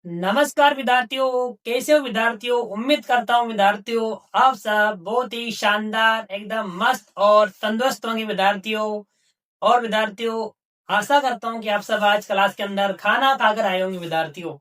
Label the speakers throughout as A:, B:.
A: नमस्कार विद्यार्थियों, कैसे हो विद्यार्थियों। उम्मीद करता हूँ विद्यार्थियों आप सब बहुत ही शानदार, एकदम मस्त और तंदुरुस्त होंगे विद्यार्थियों। और विद्यार्थियों, आशा करता हूँ कि आप सब आज क्लास के अंदर खाना खाकर आए होंगे विद्यार्थियों,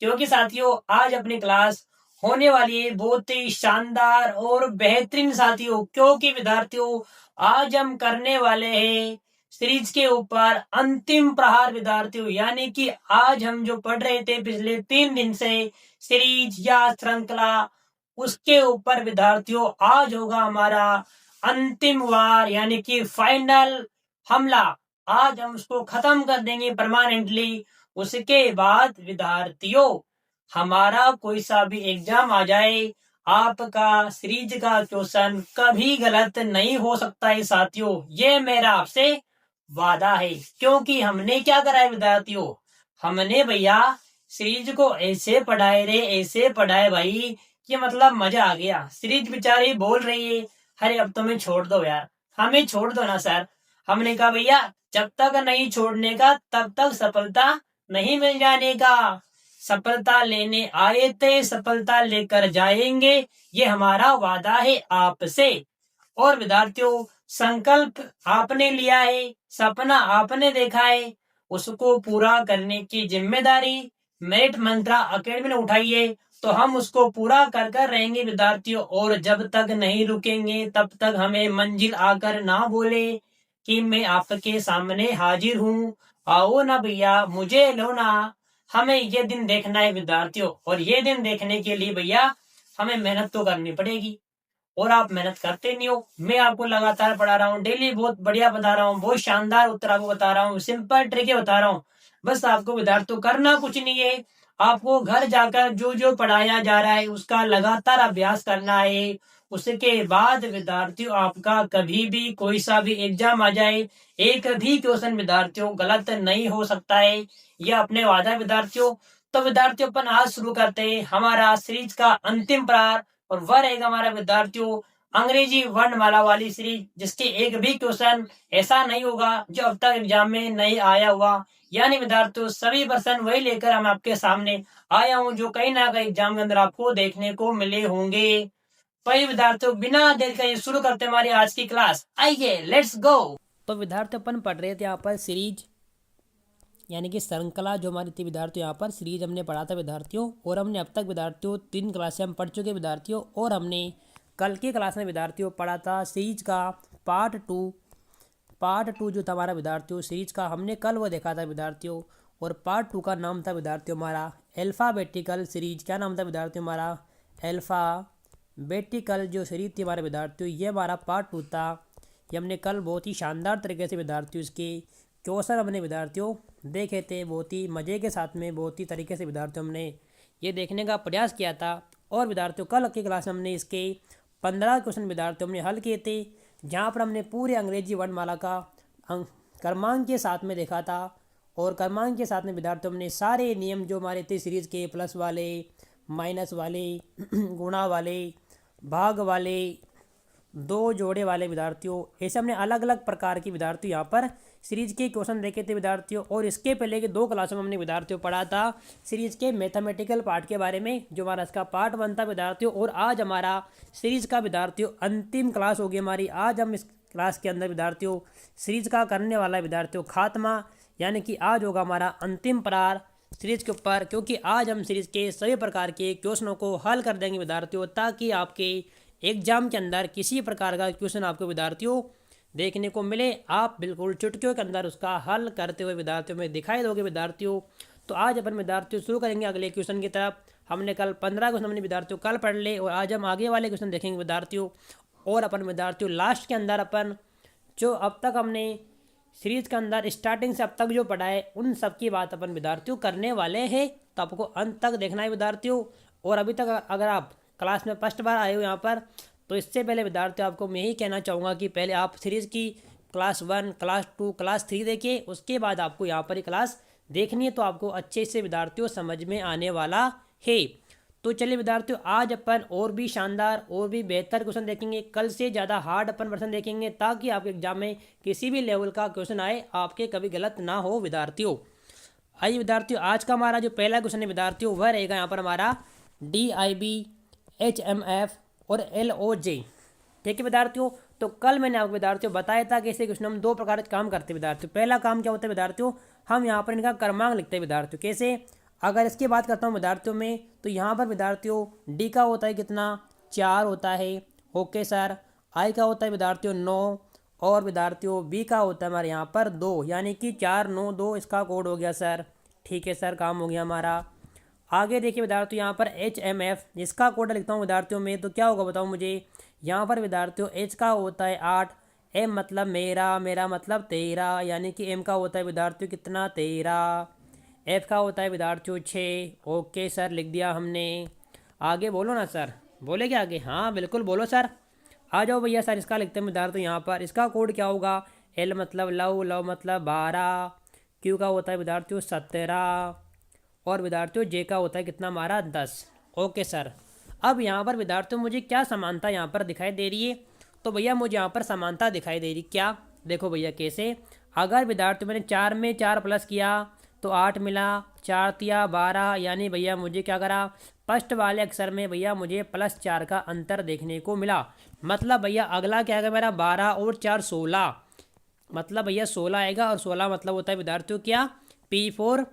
A: क्योंकि साथियों आज अपनी क्लास होने वाली है बहुत ही शानदार और बेहतरीन साथियों। क्योंकि विद्यार्थियों आज हम करने वाले हैं सीरीज के ऊपर अंतिम प्रहार विद्यार्थियों, यानी कि आज हम जो पढ़ रहे थे पिछले 3 दिन से सीरीज या श्रृंखला, उसके ऊपर विद्यार्थियों आज होगा हमारा अंतिम वार, यानी कि फाइनल हमला। आज हम उसको खत्म कर देंगे परमानेंटली। उसके बाद विद्यार्थियों हमारा कोई सा भी एग्जाम आ जाए, आपका सीरीज का क्वेश्चन कभी गलत नहीं हो सकता है साथियों। ये मेरा आपसे वादा है। क्योंकि हमने क्या करा है विद्यार्थियों, हमने भैया सीरीज को ऐसे पढ़ाए रे, ऐसे पढ़ाए भाई कि मतलब मजा आ गया। सीरीज बेचारी बोल रही है, अरे अब तुम्हें छोड़ दो यार, हमें छोड़ दो ना सर। हमने कहा भैया जब तक नहीं छोड़ने का तब तक सफलता नहीं मिल जाने का। सफलता लेने आए थे, सफलता लेकर जाएंगे, ये हमारा वादा है आपसे। और विद्यार्थियों संकल्प आपने लिया है, सपना आपने देखा है, उसको पूरा करने की जिम्मेदारी मेरिट मंत्रा अकेडमी ने उठाई है। तो हम उसको पूरा कर कर रहेंगे विद्यार्थियों, और जब तक नहीं रुकेंगे तब तक हमें मंजिल आकर ना बोले कि मैं आपके सामने हाजिर हूँ, आओ ना भैया मुझे लो ना। हमें ये दिन देखना है विद्यार्थियों, और ये दिन देखने के लिए भैया हमें मेहनत तो करनी पड़ेगी। और आप मेहनत करते नहीं हो। मैं आपको लगातार पढ़ा रहा हूँ, डेली बहुत बढ़िया बता रहा हूँ, बहुत शानदार उत्तर आपको बता रहा हूँ, सिंपल ट्रिक बता रहा हूँ। बस आपको विद्यार्थियों करना कुछ नहीं है, आपको घर जाकर जो जो पढ़ाया जा रहा है उसका लगातार अभ्यास करना है। उसके बाद विद्यार्थियों आपका कभी भी कोई सा भी एग्जाम आ जाए, एक भी क्वेश्चन विद्यार्थियों गलत नहीं हो सकता है। यह अपने वादा है विद्यार्थियों। तो विद्यार्थियों अपन आज शुरू करते हैं हमारा सीरीज का अंतिम प्रहार, और वह रहेगा हमारा विद्यार्थियों अंग्रेजी वर्णमाला वाली सीरीज, जिसके एक भी क्वेश्चन ऐसा नहीं होगा जो अब तक एग्जाम में नहीं आया हुआ। यानी विद्यार्थियों सभी प्रश्न वही लेकर हम आपके सामने आया हूं जो कहीं ना कहीं एग्जाम के अंदर आपको देखने को मिले होंगे। वही विद्यार्थियों बिना देर के शुरू करते हमारी आज की क्लास, आइए लेट्स गो। तो विद्यार्थी अपन पढ़ रहे थे यहाँ पर सीरीज, यानी कि श्रृंखला जो हमारी थी विद्यार्थियों, यहाँ पर सीरीज हमने पढ़ा था विद्यार्थियों। और हमने अब तक विद्यार्थियों 3 क्लासें हम पढ़ चुके विद्यार्थियों। और हमने कल की क्लास में विद्यार्थियों पढ़ा था सीरीज का पार्ट 2 जो था हमारा विद्यार्थियों सीरीज का, हमने कल वो देखा था विद्यार्थियों। और पार्ट 2 का नाम था विद्यार्थियों हमारा अल्फ़ाबेटिकल सीरीज। क्या नाम था विद्यार्थियों हमारा? अल्फ़ाबेटिकल जो सीरीज थी हमारे विद्यार्थियों, ये हमारा पार्ट 2 था। ये हमने कल बहुत ही शानदार तरीके से विद्यार्थियों इसके क्वेश्चन हमने विद्यार्थियों देखे थे, बहुत ही मज़े के साथ में, बहुत ही तरीके से विद्यार्थियों हमने ये देखने का प्रयास किया था। और विद्यार्थियों कल की क्लास में हमने इसके 15 क्वेश्चन विद्यार्थियों हमने हल किए थे, जहाँ पर हमने पूरे अंग्रेजी वर्णमाला का क्रमांक के साथ में देखा था। और क्रमांक के साथ में विद्यार्थियों हमने सारे नियम जो हमारे थे सीरीज़ के, प्लस वाले, माइनस वाले, गुणा वाले, भाग वाले, 2 जोड़े वाले विद्यार्थियों, ऐसे हमने अलग अलग प्रकार की विद्यार्थियों यहाँ पर सीरीज के क्वेश्चन देखे थे विद्यार्थियों। और इसके पहले के 2 क्लासों में हमने विद्यार्थियों पढ़ा था सीरीज के मैथमेटिकल पार्ट के बारे में, जो हमारा इसका पार्ट 1 था विद्यार्थियों। और आज हमारा सीरीज का विद्यार्थियों अंतिम क्लास होगी हमारी। आज हम इस क्लास के अंदर विद्यार्थियों सीरीज का करने वाला है विद्यार्थियों खात्मा, यानी कि आज होगा हमारा अंतिम प्रहार सीरीज के ऊपर। क्योंकि आज हम सीरीज के सभी प्रकार के क्वेश्चनों को हल कर देंगे विद्यार्थियों, ताकि आपके एग्जाम के अंदर किसी प्रकार का क्वेश्चन आपको विद्यार्थियों देखने को मिले, आप बिल्कुल चुटकियों के अंदर उसका हल करते हुए विद्यार्थियों में दिखाई दोगे विद्यार्थियों। तो आज अपन विद्यार्थियों शुरू करेंगे अगले क्वेश्चन की तरफ। हमने कल 15 क्वेश्चन हमने विद्यार्थियों कल पढ़ ले, और आज हम आगे वाले क्वेश्चन देखेंगे विद्यार्थियों। और अपन विद्यार्थियों लास्ट के अंदर अपन जो अब तक हमने सीरीज के अंदर स्टार्टिंग से अब तक जो पढ़ा है, उन सब की बात अपन विद्यार्थियों करने वाले हैं। तो आपको अंत तक देखना है विद्यार्थियों। और अभी तक अगर आप क्लास में फर्स्ट बार आए हो यहाँ पर, तो इससे पहले विद्यार्थियों आपको मैं यही कहना चाहूँगा कि पहले आप सीरीज़ की क्लास 1, क्लास 2, क्लास 3 देखिए, उसके बाद आपको यहाँ पर ही क्लास देखनी है, तो आपको अच्छे से विद्यार्थियों समझ में आने वाला है। तो चलिए विद्यार्थियों आज अपन और भी शानदार और भी बेहतर क्वेश्चन देखेंगे, कल से ज़्यादा हार्ड अपन प्रश्न देखेंगे, ताकि आपके एग्जाम में किसी भी लेवल का क्वेश्चन आए आपके कभी गलत ना हो विद्यार्थियों। आइए विद्यार्थियों, आज का हमारा जो पहला क्वेश्चन है विद्यार्थियों, वह रहेगा यहाँ पर हमारा DIB, HMF और LOJ। ठीक है विद्यार्थियों, तो कल मैंने आपको विद्यार्थियों बताया था कि ऐसे क्वेश्चन हम दो प्रकार के काम करते हैं विद्यार्थियों। पहला काम क्या होता है विद्यार्थियों, हम यहाँ पर इनका क्रमांक लिखते हैं विद्यार्थियों। कैसे? अगर इसकी बात करता हूँ विद्यार्थियों में, तो यहाँ पर विद्यार्थियों डी का होता है कितना, 4 होता है। Okay sir. आई का होता है विद्यार्थियों 9, और विद्यार्थियों बी का होता है हमारे यहाँ पर 2, यानी कि 4 9 2 इसका कोड हो गया सर। ठीक है सर, काम हो गया हमारा। आगे देखिए विद्यार्थियों, यहाँ पर HMF जिसका कोड लिखता हूँ विद्यार्थियों में, तो क्या होगा बताओ मुझे। यहाँ पर विद्यार्थियों H का होता है 8, M मतलब मेरा, मेरा मतलब तेरा, यानी कि M का होता है विद्यार्थियों कितना, 13। F का होता है विद्यार्थियों 6। ओके सर, लिख दिया हमने। आगे बोलो ना सर, बोले क्या आगे? हाँ बिल्कुल बोलो सर। आ जाओ भैया सर, इसका लिखते हैं विद्यार्थियों। यहाँ पर इसका कोड क्या होगा, L मतलब लव, लव मतलब 12, Q का होता है विद्यार्थियों 17, और विद्यार्थियों जे का होता है कितना हमारा, 10। Okay sir. अब यहाँ पर विद्यार्थियों मुझे क्या समानता यहाँ पर दिखाई दे रही है, तो भैया मुझे यहाँ पर समानता दिखाई दे रही क्या, देखो भैया कैसे। अगर विद्यार्थियों मैंने 4 में 4 प्लस किया तो 8 मिला, 4 तिया 12, यानी भैया मुझे क्या करा, फर्स्ट वाले अक्षर में भैया मुझे +4 का अंतर देखने को मिला। मतलब भैया अगला क्या आएगा मेरा, 12 और 4 16, मतलब भैया 16 आएगा, और 16 मतलब होता है विद्यार्थियों क्या, P फॉर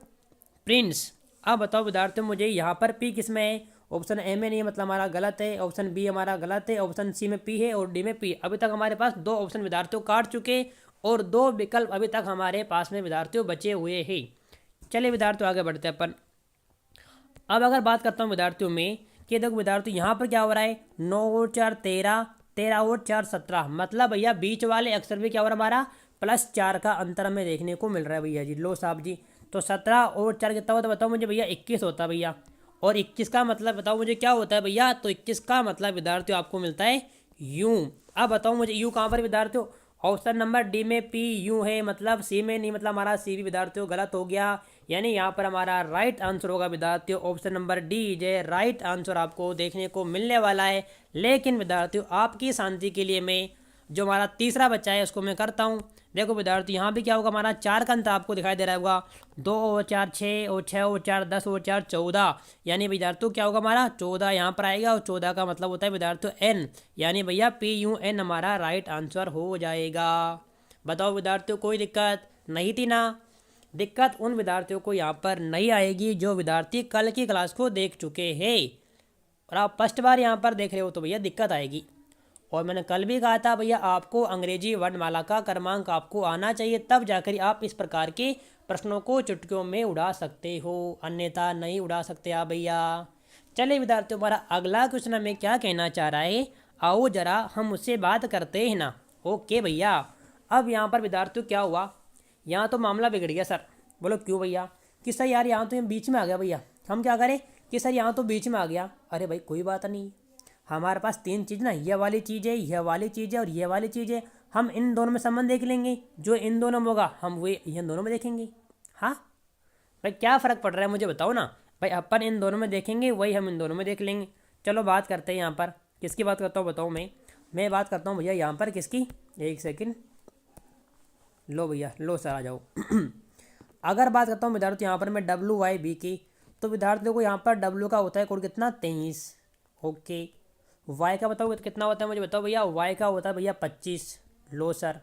A: प्रिंस। अब बताओ विद्यार्थियों मुझे यहाँ पर P किस में है, ऑप्शन ए में नहीं है, मतलब हमारा गलत है। ऑप्शन बी हमारा गलत है। ऑप्शन सी में P है और डी में P। अभी तक हमारे पास 2 ऑप्शन विद्यार्थियों काट चुके, और 2 विकल्प अभी तक हमारे पास में विद्यार्थियों बचे हुए हैं। चलिए विद्यार्थियों आगे बढ़ते हैं अपन। अब अगर बात करता हूँ विद्यार्थियों में, कि देखो विद्यार्थियों यहाँ पर क्या हो रहा है, 9 और 4 13, 13 और 4 17, मतलब भैया बीच वाले अक्षर में क्या हो रहा है हमारा, +4 का अंतर हमें देखने को मिल रहा है भैया जी। लो साहब जी, तो 17 और 4 कितना होता है बताओ मुझे भैया, 21 होता है भैया। और 21 का मतलब बताओ मुझे क्या होता है भैया, तो 21 का मतलब विद्यार्थियों आपको मिलता है यू। अब बताओ मुझे यू कहाँ पर विद्यार्थियों, ऑप्शन नंबर डी में P यू है, मतलब सी में नहीं, मतलब हमारा सी भी विद्यार्थियों गलत हो गया। यानी यहाँ पर हमारा राइट आंसर होगा विद्यार्थियों ऑप्शन नंबर डी, जे राइट आंसर आपको देखने को मिलने वाला है। लेकिन विद्यार्थियों आपकी शांति के लिए मैं जो हमारा तीसरा बच्चा है उसको मैं करता हूँ। देखो विद्यार्थी यहाँ भी क्या होगा, हमारा 4 का अंतर आपको दिखाई दे रहा होगा, 2 और 4 6 और 6 और 4 10 और 4 14, यानी विद्यार्थियों क्या होगा हमारा 14 यहाँ पर आएगा, और 14 का मतलब होता है विद्यार्थियों N, यानी भैया PUN हमारा राइट आंसर हो जाएगा। बताओ विद्यार्थियों कोई दिक्कत नहीं थी ना? दिक्कत उन विद्यार्थियों को यहाँ पर नहीं आएगी जो विद्यार्थी कल की क्लास को देख चुके हैं, और आप फर्स्ट बार यहाँ पर देख रहे हो तो भैया दिक्कत आएगी। और मैंने कल भी कहा था भैया आपको अंग्रेजी वर्णमाला का क्रमांक आपको आना चाहिए, तब जाकर आप इस प्रकार के प्रश्नों को चुटकियों में उड़ा सकते हो, अन्यथा नहीं उड़ा सकते आप भैया। चलिए विद्यार्थियों, हमारा अगला क्वेश्चन हमें क्या कहना चाह रहा है, आओ जरा हम उससे बात करते हैं ना। ओके भैया, अब यहाँ पर विद्यार्थियों क्या हुआ, यहाँ तो मामला बिगड़ गया सर। बोलो क्यों भैया? कि सर यार यहाँ तो हम बीच में आ गया भैया, हम क्या करें कि सर यहाँ तो बीच में आ गया। अरे भाई कोई बात नहीं, हमारे पास 3 चीज़ ना, यह वाली चीज़ है, यह वाली चीज़ है और यह वाली चीज़ है। हम इन दोनों में संबंध देख लेंगे, जो इन दोनों में होगा हम वो इन दोनों में देखेंगे। हाँ भाई, क्या फ़र्क पड़ रहा है मुझे बताओ ना भाई, अपन इन दोनों में देखेंगे वही हम इन दोनों में देख लेंगे। चलो बात करते हैं यहाँ पर, किसकी बात करता हूँ बताओ मैं बात करता हूँ भैया यहाँ पर किसकी, एक सेकेंड, लो भैया लो सर आ जाओ। अगर बात करता हूँ विद्यार्थी यहाँ पर मैं WYB की, तो विद्यार्थियों को यहाँ पर W का होता है कोड कितना, 23। ओके, Y का बताओ कितना होता है मुझे बताओ भैया, Y का होता है भैया 25। लो सर।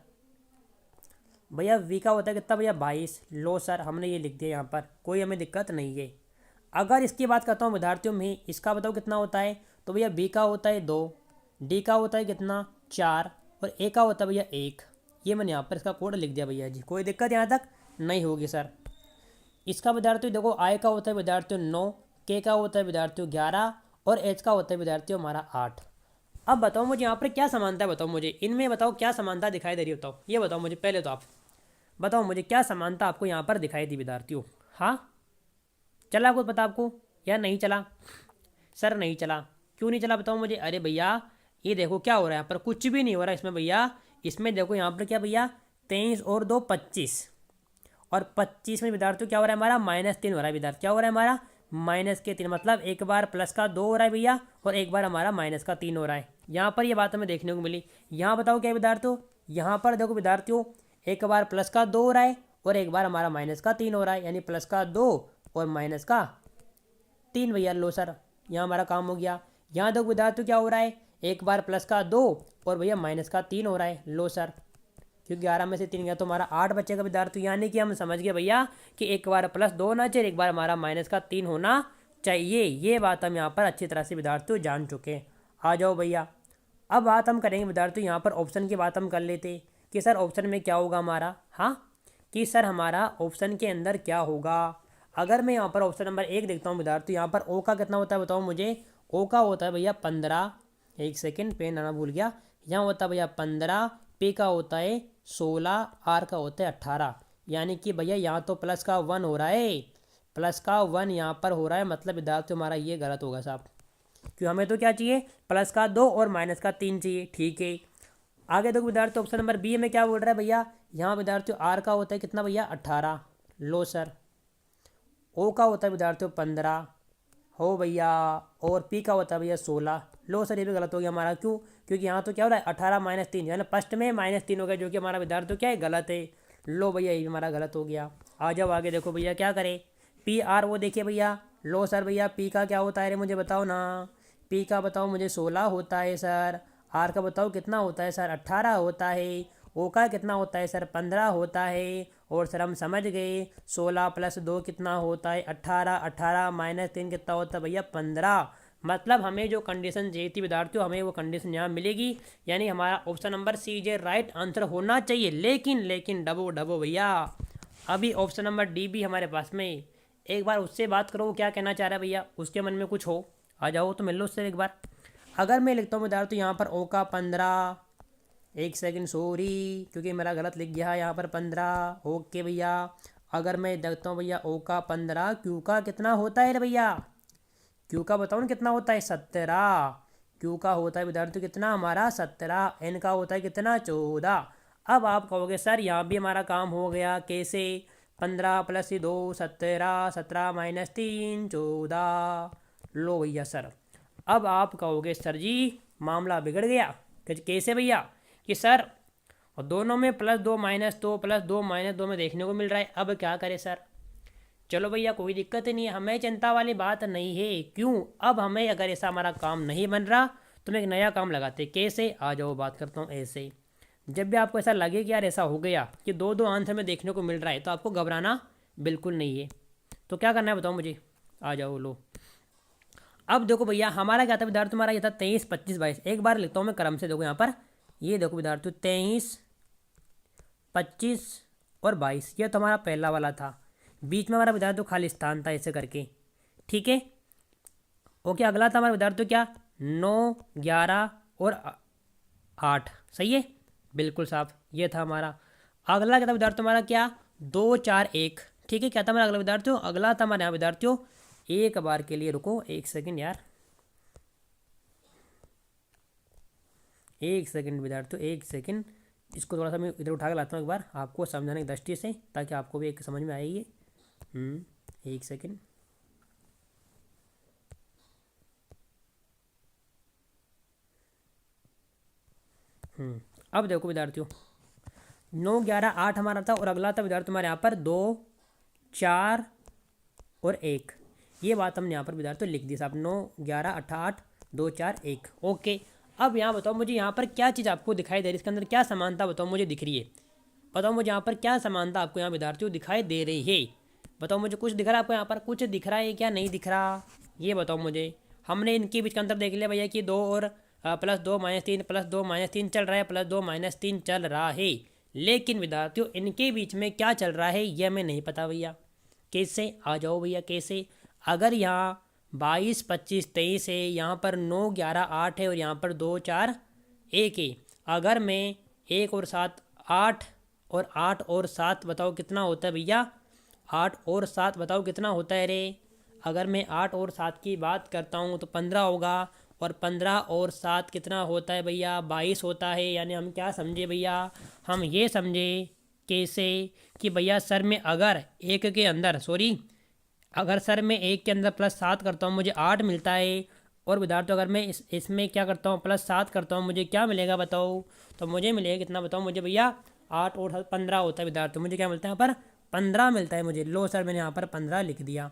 A: भैया V का होता है कितना भैया, 22। लो सर, हमने ये लिख दिया यहाँ पर, कोई हमें दिक्कत नहीं है। अगर इसकी बात करता हूँ विद्यार्थियों में, इसका बताओ कितना होता है, तो भैया B का होता है 2, D का होता है कितना 4, और A का होता है भैया 1। ये मैंने यहाँ पर इसका कोड लिख दिया भैया जी, कोई दिक्कत यहाँ तक नहीं होगी सर। इसका विद्यार्थियों देखो I का होता है विद्यार्थियों 9, K का होता है विद्यार्थियों 11, और H का होता है विद्यार्थियों हमारा 8। अब बताओ मुझे यहाँ पर क्या समानता है, बताओ मुझे इनमें, बताओ क्या समानता दिखाई दे रही है, बताओ ये बताओ मुझे पहले, तो आप बताओ मुझे क्या समानता आपको यहाँ पर दिखाई दी विद्यार्थियों। हाँ चला कुछ पता आपको या नहीं चला? सर नहीं चला, क्यों नहीं चला बताओ मुझे? अरे भैया ये देखो क्या हो रहा है यहाँ पर, कुछ भी नहीं हो रहा इसमें भैया। इसमें देखो यहाँ पर क्या भैया, 23 और 2 25, और 25 में विद्यार्थियों क्या हो रहा है हमारा, -3 हो रहा है विद्यार्थी, क्या हो रहा है हमारा -3, मतलब एक बार प्लस का 2 हो रहा है भैया, और एक बार हमारा माइनस का 3 हो रहा है। यहाँ पर ये बात हमें देखने को मिली। यहाँ बताओ क्या विद्यार्थियों, यहाँ पर देखो विद्यार्थियों एक बार प्लस का 2 हो रहा है और एक बार हमारा माइनस का 3 हो रहा है, यानी प्लस का 2 और माइनस का 3 भैया। लो सर, यहाँ हमारा काम हो गया। यहाँ देखो विद्यार्थियों क्या हो रहा है, एक बार प्लस का 2 और भैया माइनस का 3 हो रहा है। लो सर, क्योंकि 11 में से 3 गया तो हमारा 8 बचेगा विद्यार्थी, यानी कि हम समझ गए भैया कि एक बार प्लस 2 होना चाहिए, एक बार हमारा माइनस का 3 होना चाहिए। ये बात हम यहाँ पर अच्छी तरह से विद्यार्थियों जान चुके हैं। आ जाओ भैया, अब बात हम करेंगे विद्यार्थियों यहाँ पर ऑप्शन की बात हम कर लेते कि सर ऑप्शन में क्या होगा हमारा। हाँ, कि सर हमारा ऑप्शन के अंदर क्या होगा। अगर मैं यहाँ पर ऑप्शन नंबर 1 देखता हूँ विद्यार्थी, यहाँ पर ओ का कितना होता है बताओ मुझे। ओ का होता है भैया 15, एक सेकेंड पेन आना भूल गया। यहाँ होता है भैया 15, पे का होता है 16, आर का होता है 18। यानी कि भैया यहाँ तो प्लस का 1 हो रहा है, प्लस का 1 यहाँ पर हो रहा है, मतलब विद्यार्थी हमारा ये गलत होगा साहब, क्यों हमें तो क्या चाहिए, प्लस का 2 और माइनस का 3 चाहिए। ठीक है, आगे देखो विद्यार्थी ऑप्शन नंबर बी में क्या बोल रहा है भैया, यहाँ विद्यार्थियों आर का होता है कितना भैया 18। लो सर, ओ का होता है विद्यार्थियों 15 हो भैया, और पी का होता है भैया 16। लो सर, ये भी गलत हो गया हमारा, क्यों, क्योंकि यहाँ तो क्या हो रहा है 18 माइनस 3, यानी फर्स्ट में -3 हो गया, जो कि हमारा विद्यार्थियों क्या है गलत है। लो भैया, ये भी हमारा गलत हो गया। आ जाओ आगे देखो भैया क्या करें, पी आर वो देखिए भैया। लो सर भैया, पी का क्या होता है रे मुझे बताओ ना। पी का बताओ मुझे 16 होता है सर। आर का बताओ कितना होता है सर, 18 होता है। ओ का कितना होता है सर, 15 होता है। और सर हम समझ गए 16 + 2 कितना होता है 18, 18 - 3 कितना होता है भैया 15। मतलब हमें जो कंडीशन चाहिए थी विद्यार्थियों, हमें वो कंडीशन यहाँ मिलेगी, यानी हमारा ऑप्शन नंबर सी जे राइट आंसर होना चाहिए। लेकिन डबो डबो भैया, अभी ऑप्शन नंबर डी भी हमारे पास में। एक बार उससे बात करो, वो क्या कहना चाह रहा है भैया, उसके मन में कुछ हो, आ जाओ तो मिल लो उससे एक बार। अगर मैं लिखता हूँ विद्यार्थी यहाँ पर ओ का 15, एक सेकंड सॉरी क्योंकि मेरा गलत लिख गया है यहाँ पर 15। ओके भैया, अगर मैं देखता हूँ भैया ओ का 15, क्यू का कितना होता है रे भैया, क्यू का बताओ ना कितना होता है 17। क्यू का होता है विद्यार्थी कितना हमारा 17, एन का होता है कितना 14। अब आप कहोगे सर यहाँ भी हमारा काम हो गया, कैसे, 15 + 2 17, 17 - 3 14। लो भैया सर, अब आप कहोगे सर जी मामला बिगड़ गया। कैसे भैया, कि सर और दोनों में +2 - 2 +2 - 2 में देखने को मिल रहा है, अब क्या करें सर। चलो भैया कोई दिक्कत ही नहीं है, हमें चिंता वाली बात नहीं है। क्यों, अब हमें अगर ऐसा हमारा काम नहीं बन रहा तो मैं एक नया काम लगाते, कैसे, आ जाओ बात करता हूँ ऐसे। जब भी आपको ऐसा लगे कि यार ऐसा हो गया कि दो दो आंसर में देखने को मिल रहा है, तो आपको घबराना बिल्कुल नहीं है। तो क्या करना है बताओ मुझे, आ जाओ। लो अब देखो भैया, हमारा क्या था विद्यार्थी, तुम्हारा ये था 23 25 22। एक बार लिखता हूँ मैं क्रम से, देखो यहाँ पर, ये देखो विद्यार्थी 23 25 और 22, ये तो हमारा पहला वाला था। बीच में हमारा विद्यार्थी खाली स्थान था ऐसे करके, ठीक है। ओके, अगला था हमारा विद्यार्थी क्या, 9 11 और 8, सही है, बिल्कुल साफ, ये था हमारा। अगला क्या था विद्यार्थियों हमारा, क्या 2 4 1, ठीक है। क्या था हमारा अगला विद्यार्थियों, अगला था हमारे यहाँ विद्यार्थियों, एक बार के लिए रुको, एक सेकंड यार, एक सेकंड विद्यार्थियों, एक सेकंड, इसको थोड़ा सा मैं इधर उठा के लाता हूँ एक बार आपको समझाने की दृष्टि से, ताकि आपको भी एक समझ में आएगी। एक सेकंड, अब देखो विद्यार्थियों, 9 11 8 हमारा था, और अगला था विद्यार्थी हमारे यहाँ पर 2 4 और 1। ये बात हमने यहाँ पर विद्यार्थियों लिख दी साहब, 9 11 8 8 2 4 1। ओके, अब यहाँ बताओ मुझे, यहाँ पर क्या चीज़ आपको दिखाई दे रही है, इसके अंदर क्या समानता बताओ मुझे दिख रही है। बताओ मुझे यहाँ पर क्या समानता आपको यहाँ विद्यार्थियों दिखाई दे रही है। बताओ मुझे, कुछ दिख रहा है आपको यहाँ पर, कुछ दिख रहा है क्या, नहीं दिख रहा, ये बताओ मुझे। हमने इनके बीच का अंतर देख लिया भैया कि 2 और +2 - 3 +2 - 3 चल रहा है, +2 - 3 चल रहा है। लेकिन विद्यार्थियों इनके बीच में क्या चल रहा है यह हमें नहीं पता भैया। कैसे, आ जाओ भैया कैसे। अगर यहाँ 22 25 23 है, यहाँ पर 9 11 8 है, और यहाँ पर 2 4 1 है। अगर मैं 1 और 7 8 और 8 और 7 बताओ कितना होता है भैया, 8 और 7 बताओ कितना होता है रे। अगर मैं 8 और 7 की बात करता हूँ तो 15 होगा, और 15 और 7 कितना होता है भैया 22 होता है। यानी हम क्या समझे भैया, हम ये समझे कैसे कि भैया सर में अगर एक के अंदर अगर सर मैं एक के अंदर +7 करता हूँ मुझे 8 मिलता है, और विद्यार्थी अगर मैं इसमें क्या करता हूँ +7 करता हूँ मुझे क्या मिलेगा बताओ, तो मुझे मिलेगा कितना बताओ मुझे भैया, 8 और 15 होता है विद्यार्थी, मुझे क्या मिलता है यहाँ पर 15 मिलता है मुझे। लो सर मैंने यहाँ पर 15 लिख दिया।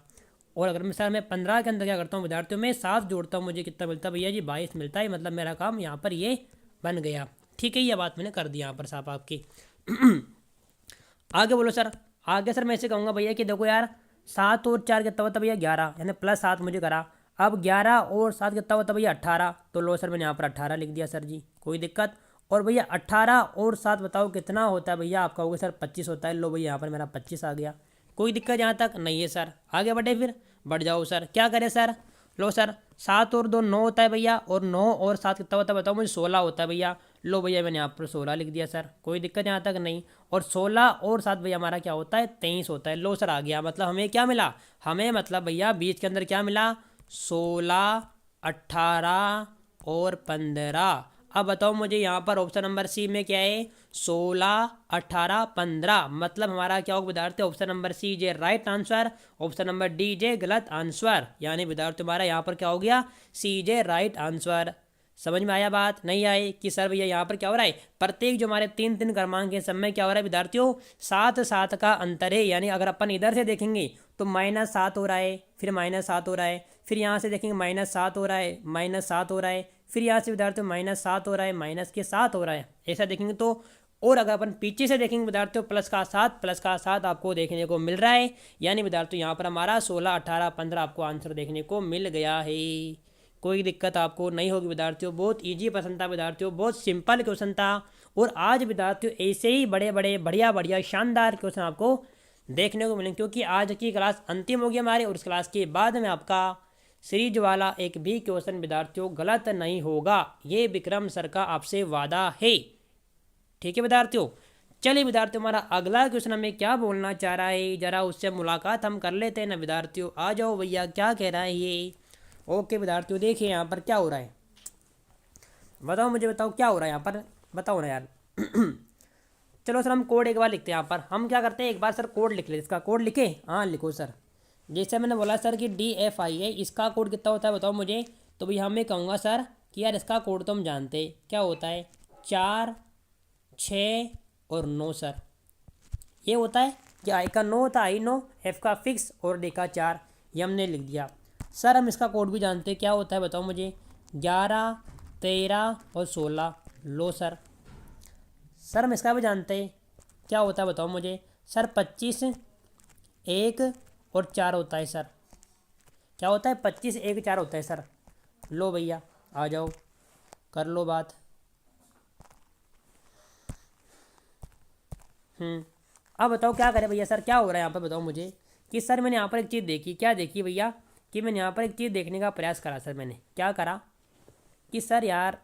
A: और अगर मैं सर मैं 15 के अंदर क्या करता हूँ विद्यार्थियों में 7 जोड़ता हूँ, मुझे कितना मिलता है भैया जी 22 मिलता है। मतलब मेरा काम यहाँ पर ये बन गया। ठीक है, ये बात मैंने कर दी यहाँ पर साहब आपकी। आगे बोलो सर। आगे सर मैं ऐसे कहूँगा भैया कि देखो यार 7 और 4 कितना होता है भैया 11, यानी +7 मुझे करा। अब 11 और 7 कितना होता है भैया 18। तो लो सर मैंने यहाँ पर 18 लिख दिया सर जी, कोई दिक्कत। और भैया 18 और 7 बताओ कितना होता है भैया, आप कहोगे सर 25 होता है। लो भैया यहाँ पर मेरा 25 आ गया, कोई दिक्कत यहाँ तक नहीं है सर। आगे बढ़े फिर, बढ़ जाओ सर। क्या करें सर, लो सर 7 और 2 9 होता है भैया, और 9 और 7 कितना होता है बताओ मुझे 16 होता है भैया। लो भैया मैंने यहाँ पर 16 लिख दिया सर, कोई दिक्कत यहाँ तक नहीं। और 16 और 7 भैया हमारा क्या होता है 23 होता है। लो सर आ गया। मतलब हमें क्या मिला, हमें मतलब भैया बीच के अंदर क्या मिला 16, 18 और 15। अब बताओ मुझे यहाँ पर ऑप्शन नंबर सी में क्या है 16, 18, 15। मतलब हमारा क्या होगा विद्यार्थी, ऑप्शन नंबर सी जे right answer, option number D जे गलत आंसर। यानी विद्यार्थी हमारा यहाँ पर क्या हो गया सी जे राइट आंसर। समझ में आया बात, नहीं आई कि सर भैया यहाँ पर क्या हो रहा है, प्रत्येक जो हमारे 3 क्रमांक के सब में क्या हो रहा है विद्यार्थियों 7 का अंतर है। यानी अगर अपन इधर से देखेंगे तो -7 हो रहा है, फिर -7 हो रहा है, फिर यहाँ से देखेंगे -7 हो रहा है, -7 हो रहा है, फिर यहाँ से विद्यार्थियों -7 हो रहा है, -7 हो रहा है, ऐसा देखेंगे तो। और अगर अपन पीछे से देखेंगे विद्यार्थियों +7 आपको देखने को मिल रहा है। यानी विद्यार्थियों यहाँ पर हमारा 16, 18, 15 आपको आंसर देखने को मिल गया है। कोई दिक्कत आपको नहीं होगी विद्यार्थियों, बहुत इजी प्रश्न था विद्यार्थियों, बहुत सिंपल क्वेश्चन था। और आज विद्यार्थियों ऐसे ही बड़े बड़े बढ़िया बढ़िया शानदार क्वेश्चन आपको देखने को मिलेंगे, क्योंकि आज की क्लास अंतिम होगी हमारी, और इस क्लास के बाद में आपका सीरीज वाला एक भी क्वेश्चन विद्यार्थियों गलत नहीं होगा, ये विक्रम सर का आपसे वादा है। ठीक है विद्यार्थियों, चलिए विद्यार्थियों हमारा अगला क्वेश्चन हमें क्या बोलना चाह रहा है, जरा उससे मुलाकात हम कर लेते हैं ना विद्यार्थियों। आ जाओ भैया, क्या कह रहा है ये। ओके विद्यार्थियों, देखिए यहाँ पर क्या हो रहा है, बताओ मुझे, बताओ क्या हो रहा है यहाँ पर, बताओ ना यार। चलो सर हम कोड एक बार लिखते हैं। यहाँ पर हम क्या करते हैं, एक बार सर कोड लिख ले, इसका कोड लिखे। हाँ लिखो सर। जैसे मैंने बोला सर कि DFI है, इसका कोड कितना होता है बताओ मुझे। तो भैया हम ये कहूँगा सर कि यार इसका कोड तो हम जानते हैं क्या होता है, 4, 6 और 9 सर। ये होता है कि आई का 9 होता है I9, F का फिक्स और D का 4, ये हमने लिख दिया। सर हम इसका कोड भी जानते हैं क्या होता है बताओ मुझे, 11, 13 और 16। लो सर। सर हम इसका भी जानते हैं क्या होता है बताओ मुझे। सर 25, 1 और 4 होता है सर। क्या होता है 25, 1, 4 होता है सर। लो भैया आ जाओ, कर लो बात। अब बताओ क्या करें भैया, सर क्या हो रहा है यहाँ पर बताओ मुझे। कि सर मैंने यहाँ पर एक चीज़ देखी, क्या देखी भैया, कि मैंने यहाँ पर एक चीज़ देखने का प्रयास करा सर। मैंने क्या करा कि सर यार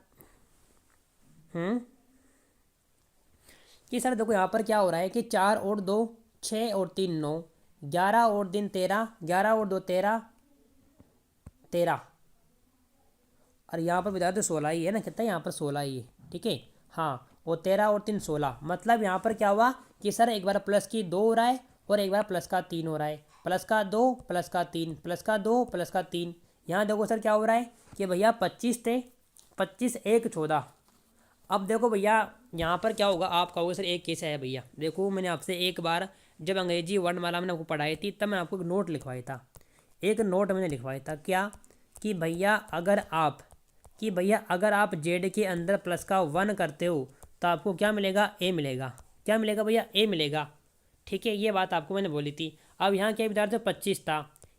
A: कि सर देखो यहाँ पर क्या हो रहा है कि 4 और 2 6 और 3 9, 11 और 3 13, 11 और 2 13, 13, और यहाँ पर विद्यार्थी 16 ही है ना, कितना यहाँ पर 16 ही है। ठीक है हाँ, और 13 और 3 16। मतलब यहाँ पर क्या हुआ कि सर एक बार प्लस की 2 हो रहा है और एक बार प्लस का 3 हो रहा है, प्लस का 2 प्लस का 3 प्लस का 2 प्लस का 3। यहाँ देखो सर क्या हो रहा है कि भैया 25 थे, 25 1 14। अब देखो भैया यहाँ पर क्या होगा, आप कहोगे सर एक कैसे है भैया। देखो मैंने आपसे एक बार जब अंग्रेजी वर्णमाला मैंने आपको पढ़ाई थी, तब मैं आपको एक नोट लिखवाया था। एक नोट मैंने लिखवाया था क्या, कि भैया अगर आप जेड के अंदर प्लस का 1 करते हो तो आपको क्या मिलेगा, ए मिलेगा। क्या मिलेगा भैया, ए मिलेगा। ठीक है, ये बात आपको मैंने बोली थी। अब यहाँ क्या विद्यार्थी 25 था,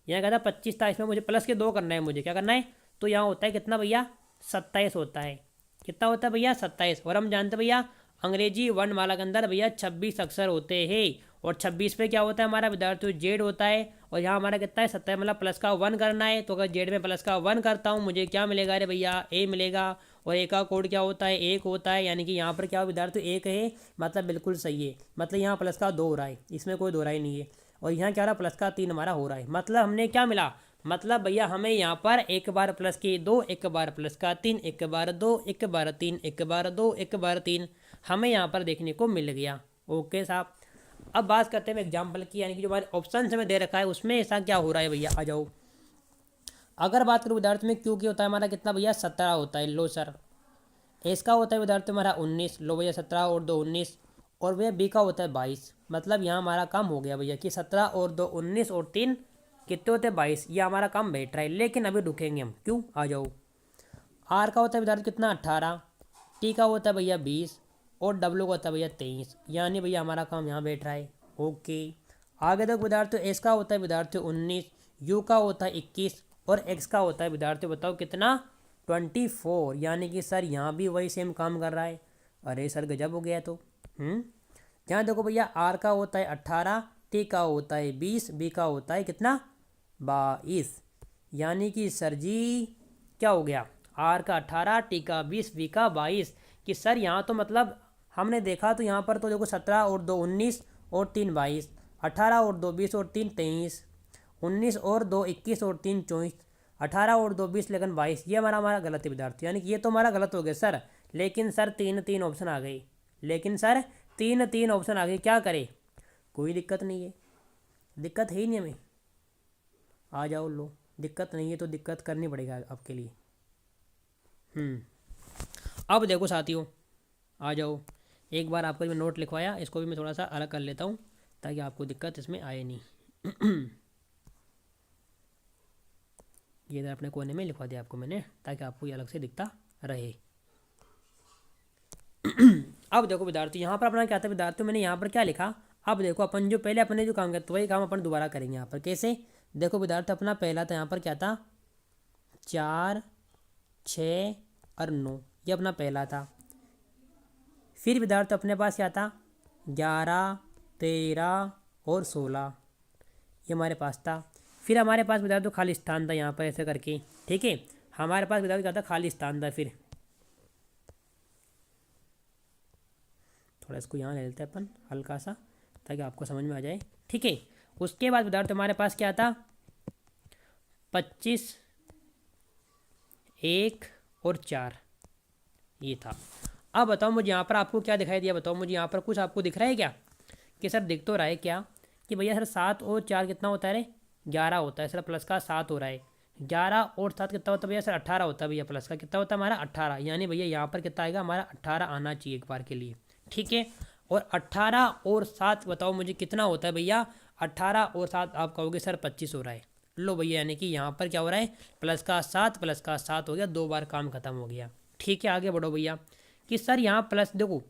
A: यहाँ क्या था 25 था, इसमें मुझे प्लस के 2 करना है, मुझे क्या करना है। तो यहाँ होता है कितना भैया 27 होता है। कितना होता है भैया 27। और हम जानते हैं भैया अंग्रेजी वर्णमाला के अंदर भैया 26 अक्षर होते हैं, और 26 पे क्या होता है हमारा विद्यार्थी जेड होता है। और यहाँ हमारा कितना है 27, मतलब प्लस का 1 करना है। तो अगर जेड में प्लस का 1 करता हूँ मुझे क्या मिलेगा, अरे भैया ए मिलेगा। और ए का कोड क्या होता है, 1 होता है। यानी कि यहाँ पर क्या विद्यार्थी 1 है, मतलब बिल्कुल सही है। मतलब यहाँ प्लस का 2 हो रहा है, इसमें कोई 2 राय नहीं है। और यहाँ क्या रहा प्लस का 3 हमारा हो रहा है। मतलब हमने क्या मिला, मतलब भैया हमें यहाँ पर एक बार प्लस की 2, एक बार प्लस का 3, एक बार 2, एक बार 3, एक बार 2, एक बार 3 हमें यहाँ पर देखने को मिल गया। ओके साहब, अब बात करते हैं एग्जाम्पल की, यानी कि जो हमारे ऑप्शन हमें दे रखा है उसमें ऐसा क्या हो रहा है भैया। आ जाओ, अगर बात करूँ विद्यार्थी में क्यू की होता है हमारा कितना भैया 17 होता है। लो सर। एस का होता है विद्यार्थी हमारा 19। लो भैया 17 और 2 19। और भैया बी का होता है 22। मतलब यहाँ हमारा काम हो गया भैया कि 17 और 2 19 और 3 कितने होते हैं 22। ये हमारा काम बैठ रहा है, लेकिन अभी रुकेंगे हम, क्यों, आ जाओ। आर का होता है विद्यार्थी कितना 18, टी का होता है भैया 20 और डब्ल्यू का होता है भैया 23, यानी भैया हमारा काम यहाँ बैठ रहा है। ओके, आगे देखो विद्यार्थियों, एस का होता है विद्यार्थियों 19, यू का होता है 21 और एक्स का होता है विद्यार्थियों बताओ कितना 24, यानी कि सर यहाँ भी वही सेम काम कर रहा है। अरे सर गजब हो गया तो। यहाँ देखो भैया आर का होता है 18, टी का होता है 20, बी का होता है कितना 22, यानी कि सर जी क्या हो गया, आर का 18, टी का 20, बी का 22, कि सर यहाँ तो मतलब हमने देखा तो यहाँ पर तो देखो 17 और 2 19 और 3 22, 18 और 2 20 और 3 23, 19 और 2 21 और 3 24, 18 और 2 20 लेकिन 22, ये हमारा गलत है विद्यार्थी, यानी कि ये तो हमारा गलत हो गया सर। लेकिन सर तीन ऑप्शन आ गए, लेकिन सर तीन ऑप्शन आ गए, क्या करें, कोई दिक्कत नहीं है, दिक्कत है ही नहीं हमें, आ जाओ लो, दिक्कत नहीं है तो दिक्कत करनी पड़ेगा आपके लिए। अब देखो साथियों, आ जाओ, एक बार आपको मैं नोट लिखवाया, इसको भी मैं थोड़ा सा अलग कर लेता हूँ ताकि आपको दिक्कत इसमें आए नहीं। ये इधर अपने कोने में लिखवा दिया आपको मैंने, ताकि आपको ये अलग से दिखता रहे। अब देखो विद्यार्थी, यहाँ पर अपना क्या था विद्यार्थियों, मैंने यहाँ पर क्या लिखा, अब देखो अपन जो पहले अपने जो काम करते वही काम अपन दोबारा करेंगे। यहाँ पर कैसे, देखो विद्यार्थी अपना पहला था यहाँ पर क्या था 4 6 और 9, ये अपना पहला था। फिर विद्यार्थी अपने पास क्या था 11 13 और 16, ये हमारे पास था। फिर हमारे पास विद्यार्थी खाली स्थान था यहाँ पर ऐसे करके, ठीक है, हमारे पास विद्यार्थी क्या था खाली स्थान था। फिर थोड़ा इसको यहाँ ले लेते हैं अपन हल्का सा ताकि आपको समझ में आ जाए, ठीक है। उसके बाद विद्यार्थी हमारे पास क्या था 25 1 और 4, ये था। अब बताओ मुझे यहाँ पर आपको क्या दिखाई दिया, बताओ मुझे यहाँ पर कुछ आपको दिख रहा है क्या, कि सर दिख तो रहा है क्या कि भैया सर 7 और 4 कितना होता है रे 11 होता है सर, प्लस का 7 हो रहा है, 11 और 7 कितना होता है भैया सर 18 होता है भैया, प्लस का कितना होता है हमारा 18, यानी भैया यहाँ पर कितना आएगा हमारा 18 आना चाहिए एक बार के लिए, ठीक है। और 18 और 7 बताओ मुझे कितना होता है भैया, 18 और 7 आप कहोगे सर 25 हो रहा है, लो भैया, यानी कि यहाँ पर क्या हो रहा है प्लस का 7 हो गया, 2 बार काम खत्म हो गया, ठीक है। आगे बढ़ो भैया, कि सर यहाँ प्लस देखो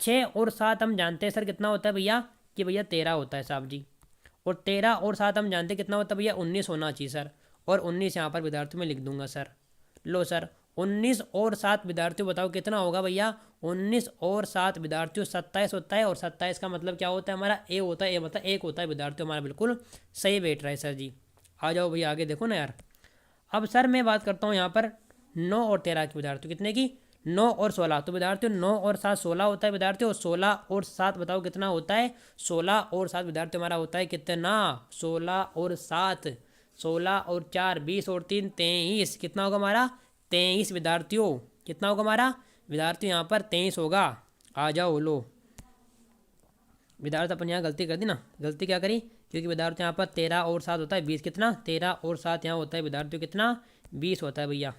A: 6 और 7 हम जानते हैं सर कितना होता है भैया, कि भैया 13 होता है साहब जी, और 13 और 7 हम जानते हैं कितना होता है भैया 19 होना चाहिए सर, और 19 यहाँ पर विद्यार्थियों में लिख दूंगा सर। लो सर 19 और 7 विद्यार्थियों बताओ कितना होगा भैया, 19 और 7 विद्यार्थियों 27 होता है, और 27 का मतलब क्या होता है हमारा ए होता है, ए मतलब 1 होता है विद्यार्थियों, हमारा बिल्कुल सही बैठ रहा है सर जी। आ जाओ भैया आगे देखो ना यार। अब सर मैं बात करता हूँ यहाँ पर 9 और 13 की विद्यार्थियों कितने की 9 और 16, तो विद्यार्थियों 9 और 7 16 होता है विद्यार्थियों, 16 और 7 बताओ कितना होता है, 16 और 7 विद्यार्थियों हमारा होता है कितना 16 और 7, 16 और 4 20 और 3 23, कितना होगा हमारा 23 विद्यार्थियों, कितना होगा हमारा विद्यार्थियों यहाँ पर 23 होगा। आ जाओ लो विद्यार्थी, अपन यहाँ गलती कर दी ना, गलती क्या करी, क्योंकि विद्यार्थी यहाँ पर 13 और 7 होता है 20, कितना 13 और 7 यहाँ होता है विद्यार्थियों कितना 20 होता है भैया,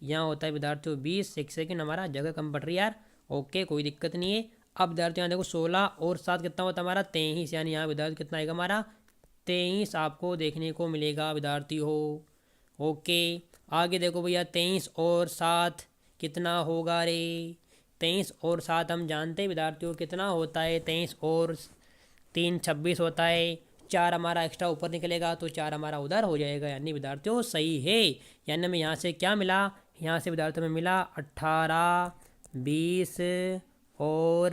A: यहाँ होता है विद्यार्थियों 20, एक सेकेंड हमारा जगह कम पड़ रही है यार, ओके कोई दिक्कत नहीं है। अब विद्यार्थियों यहाँ देखो 16 और 7 कितना होता है हमारा 23, यानी यहाँ विद्यार्थी कितना आएगा हमारा 23 आपको देखने को मिलेगा विद्यार्थी हो, ओके। आगे देखो भैया 23 और 7 कितना होगा रे, 23 और 7 हम जानते हैं विद्यार्थियों कितना होता है, 23 और 3 26 होता है, 4 हमारा एक्स्ट्रा ऊपर निकलेगा तो 4 हमारा उधर हो जाएगा, यानी विद्यार्थियों सही है। यानी हमें यहाँ से क्या मिला, यहाँ से विद्यार्थियों में मिला 18 20 और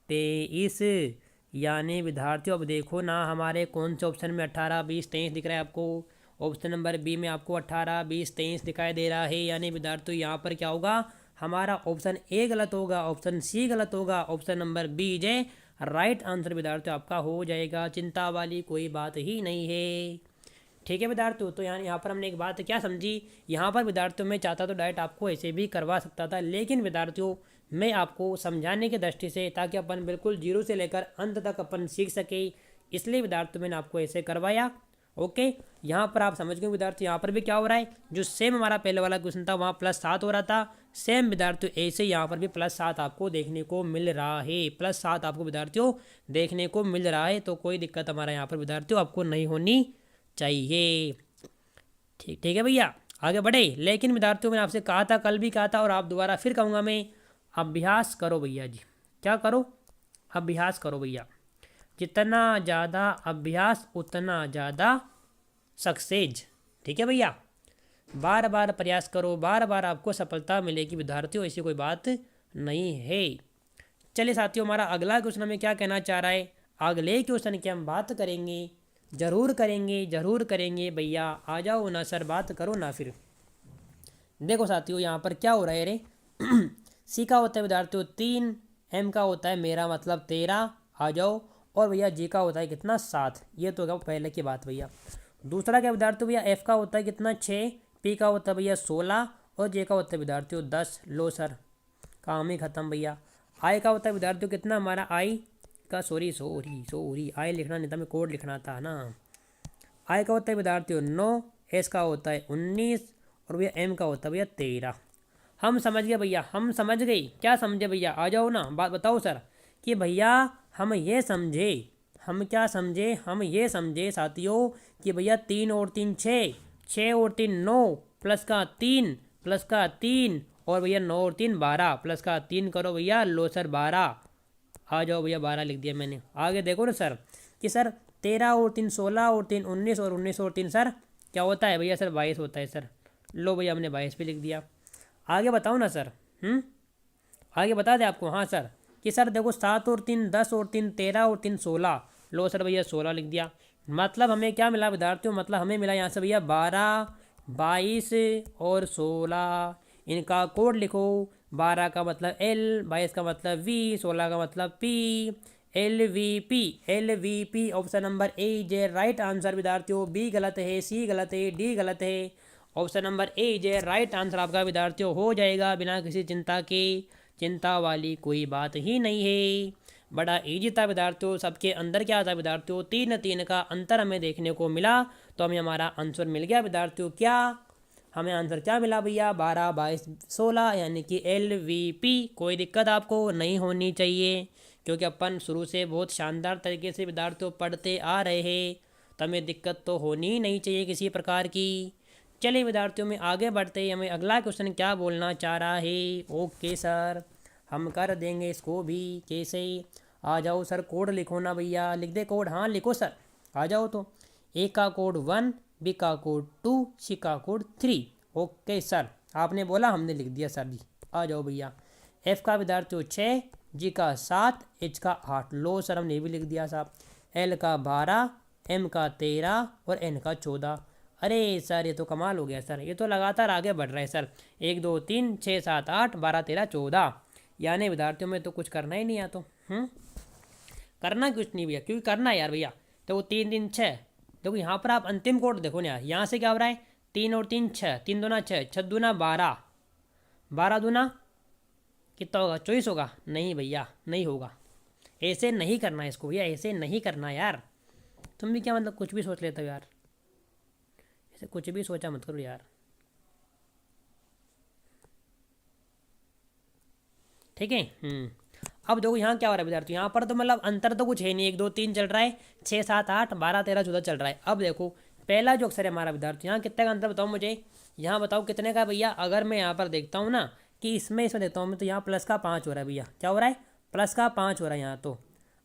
A: 23, यानी विद्यार्थियों अब देखो ना हमारे कौन से ऑप्शन में 18 20 23 दिख रहा है आपको, ऑप्शन नंबर बी में आपको 18 20 23 दिखाई दे रहा है, यानी विद्यार्थियों यहाँ पर क्या होगा हमारा ऑप्शन ए गलत होगा, ऑप्शन सी गलत होगा, ऑप्शन नंबर बी जे राइट आंसर विद्यार्थियों आपका हो जाएगा, चिंता वाली कोई बात ही नहीं है, ठीक है विद्यार्थियों। तो यहाँ पर हमने एक बात क्या समझी, यहाँ पर विद्यार्थियों में चाहता तो डायरेक्ट आपको ऐसे भी करवा सकता था, लेकिन विद्यार्थियों मैं आपको समझाने की दृष्टि से ताकि अपन बिल्कुल जीरो से लेकर अंत तक अपन सीख सके, इसलिए विद्यार्थियों मैंने आपको ऐसे करवाया। ओके, यहाँ पर आप समझ गए विद्यार्थी, यहाँ पर भी क्या हो रहा है, जो सेम हमारा पहले वाला क्वेश्चन था वहाँ +7 हो रहा था, सेम विद्यार्थियों ऐसे यहाँ पर भी +7 आपको देखने को मिल रहा है, +7 आपको विद्यार्थियों देखने को मिल रहा है। तो कोई दिक्कत हमारा यहाँ पर विद्यार्थियों आपको नहीं होनी चाहिए। ठीक ठीक है भैया, आगे बढ़े। लेकिन विद्यार्थियों मैंने आपसे कहा था, कल भी कहा था और आप दोबारा फिर कहूँगा मैं, अभ्यास करो भैया जी। क्या करो, अभ्यास करो भैया। जितना ज़्यादा अभ्यास उतना ज़्यादा सक्सेज। ठीक है भैया, बार बार प्रयास करो, बार बार आपको सफलता मिलेगी विद्यार्थियों, ऐसी कोई बात नहीं है। चलिए साथियों, हमारा अगला क्वेश्चन हमें क्या कहना चाह रहा है, अगले क्वेश्चन की हम बात करेंगे, जरूर करेंगे, जरूर करेंगे भैया। आ जाओ ना सर, बात करो ना फिर। देखो साथियों, यहाँ पर क्या हो रहा है रे सी का होता है विद्यार्थियों 3, एम का होता है मेरा मतलब 13, आ जाओ। और भैया जी का होता है कितना 7, ये तो क्या पहले की बात भैया। दूसरा क्या विद्यार्थियों भैया, एफ का होता है कितना 6, पी का होता है भैया 16 और जे का होता है विद्यार्थियों 10। लो सर, काम ही खत्म भैया। आई का होता है विद्यार्थियों कितना हमारा, आई का सॉरी सॉरी सॉरी आई लिखना नहीं था, मैं कोड लिखना था ना। आई का होता है विद्यार्थियों 9, एस का होता है 19 और भैया एम का होता है भैया 13। हम समझ गए भैया, हम समझ गए। क्या समझे भैया, आ जाओ ना, बात बताओ सर। कि भैया हम ये समझे, हम क्या समझे, हम ये समझे साथियों कि भैया 3 और 3 6, 6 और 3 9, प्लस का 3, प्लस का 3 और भैया 9 और 3 12, प्लस का 3 करो भैया, लो सर 12। आ जाओ भैया, 12 लिख दिया मैंने। आगे देखो ना सर, कि सर 13 और 3 16 और 3 19 और 19 और 3 सर क्या होता है भैया, सर 22 होता है सर। लो भैया, हमने 22 भी लिख दिया। आगे बताओ ना सर। आगे बता दें आपको। हाँ सर, कि सर देखो 7 और 3 10 और 3 13 और 3 16। लो सर भैया 16 लिख दिया। मतलब हमें क्या मिला विद्यार्थियों, मतलब हमें मिला यहाँ से भैया 12 22 और 16। इनका कोड लिखो, 12 का मतलब एल, 22 का मतलब वी, 16 का मतलब P, LVP। LVP option number A जे राइट आंसर विद्यार्थियों। बी गलत है, सी गलत है, डी गलत है। ऑप्शन नंबर ए जे राइट आंसर आपका विद्यार्थियों हो जाएगा बिना किसी चिंता के। चिंता वाली कोई बात ही नहीं है, बड़ा ईजी था विद्यार्थियों। सबके अंदर क्या था विद्यार्थियों, 3 3 का अंतर हमें देखने को मिला, तो हमें हमारा आंसर मिल गया विद्यार्थियों। क्या हमें आंसर क्या मिला भैया, 12 22 16, यानी कि LVP। कोई दिक्कत आपको नहीं होनी चाहिए, क्योंकि अपन शुरू से बहुत शानदार तरीके से विद्यार्थियों पढ़ते आ रहे हैं, तो हमें दिक्कत तो होनी ही नहीं चाहिए किसी प्रकार की। चलिए विद्यार्थियों में आगे बढ़ते ही हमें अगला क्वेश्चन क्या बोलना चाह रहा है। ओके सर, हम कर देंगे इसको भी। कैसे, आ जाओ सर, कोड लिखो ना भैया। लिख दे कोड, हाँ लिखो सर, आ जाओ। तो ए का कोड 1, बी का कोड 2, सी का कोड 3। ओके सर, आपने बोला हमने लिख दिया सर जी। आ जाओ भैया। एफ का विद्यार्थियों 6, जी का 7, एच का 8। लो सर, हमने भी लिख दिया साहब। एल का 12, एम का 13 और एन का 14। अरे सर, ये तो कमाल हो गया सर, ये तो लगातार आगे बढ़ रहा है सर। 1 2 3 6 7 8 12 13 14, यानी विद्यार्थियों में तो कुछ करना ही नहीं है। तो करना कुछ नहीं भैया, क्योंकि करना है यार भैया। तो वो 3 3 6, देखो यहाँ पर आप अंतिम कोड देखो ना यार, यहाँ से क्या हो रहा है, 3 और 3 6, 3 दूना 6, 6 दूना 12, 12 दूना कितना होगा, 24 होगा। नहीं भैया, नहीं होगा, ऐसे नहीं करना है इसको भैया, ऐसे नहीं करना यार। तुम भी क्या मतलब कुछ भी सोच लेते हो यार, ऐसे कुछ भी सोचा मत करो यार। ठीक है। अब देखो यहाँ क्या हो रहा है विद्यार्थी, यहाँ पर तो मतलब अंतर तो कुछ है नहीं, 1 2 3 चल रहा है, 6 7 8 12 13 14 चल रहा है। अब देखो पहला जो अक्षर है हमारा विद्यार्थी, यहाँ कितने का अंतर बताओ मुझे, यहाँ बताओ कितने का भैया। अगर मैं यहाँ पर देखता हूँ ना कि इसमें देखता हूँ मैं, तो यहाँ प्लस का 5 हो रहा है भैया। क्या हो रहा है, प्लस का 5 हो रहा है यहाँ तो।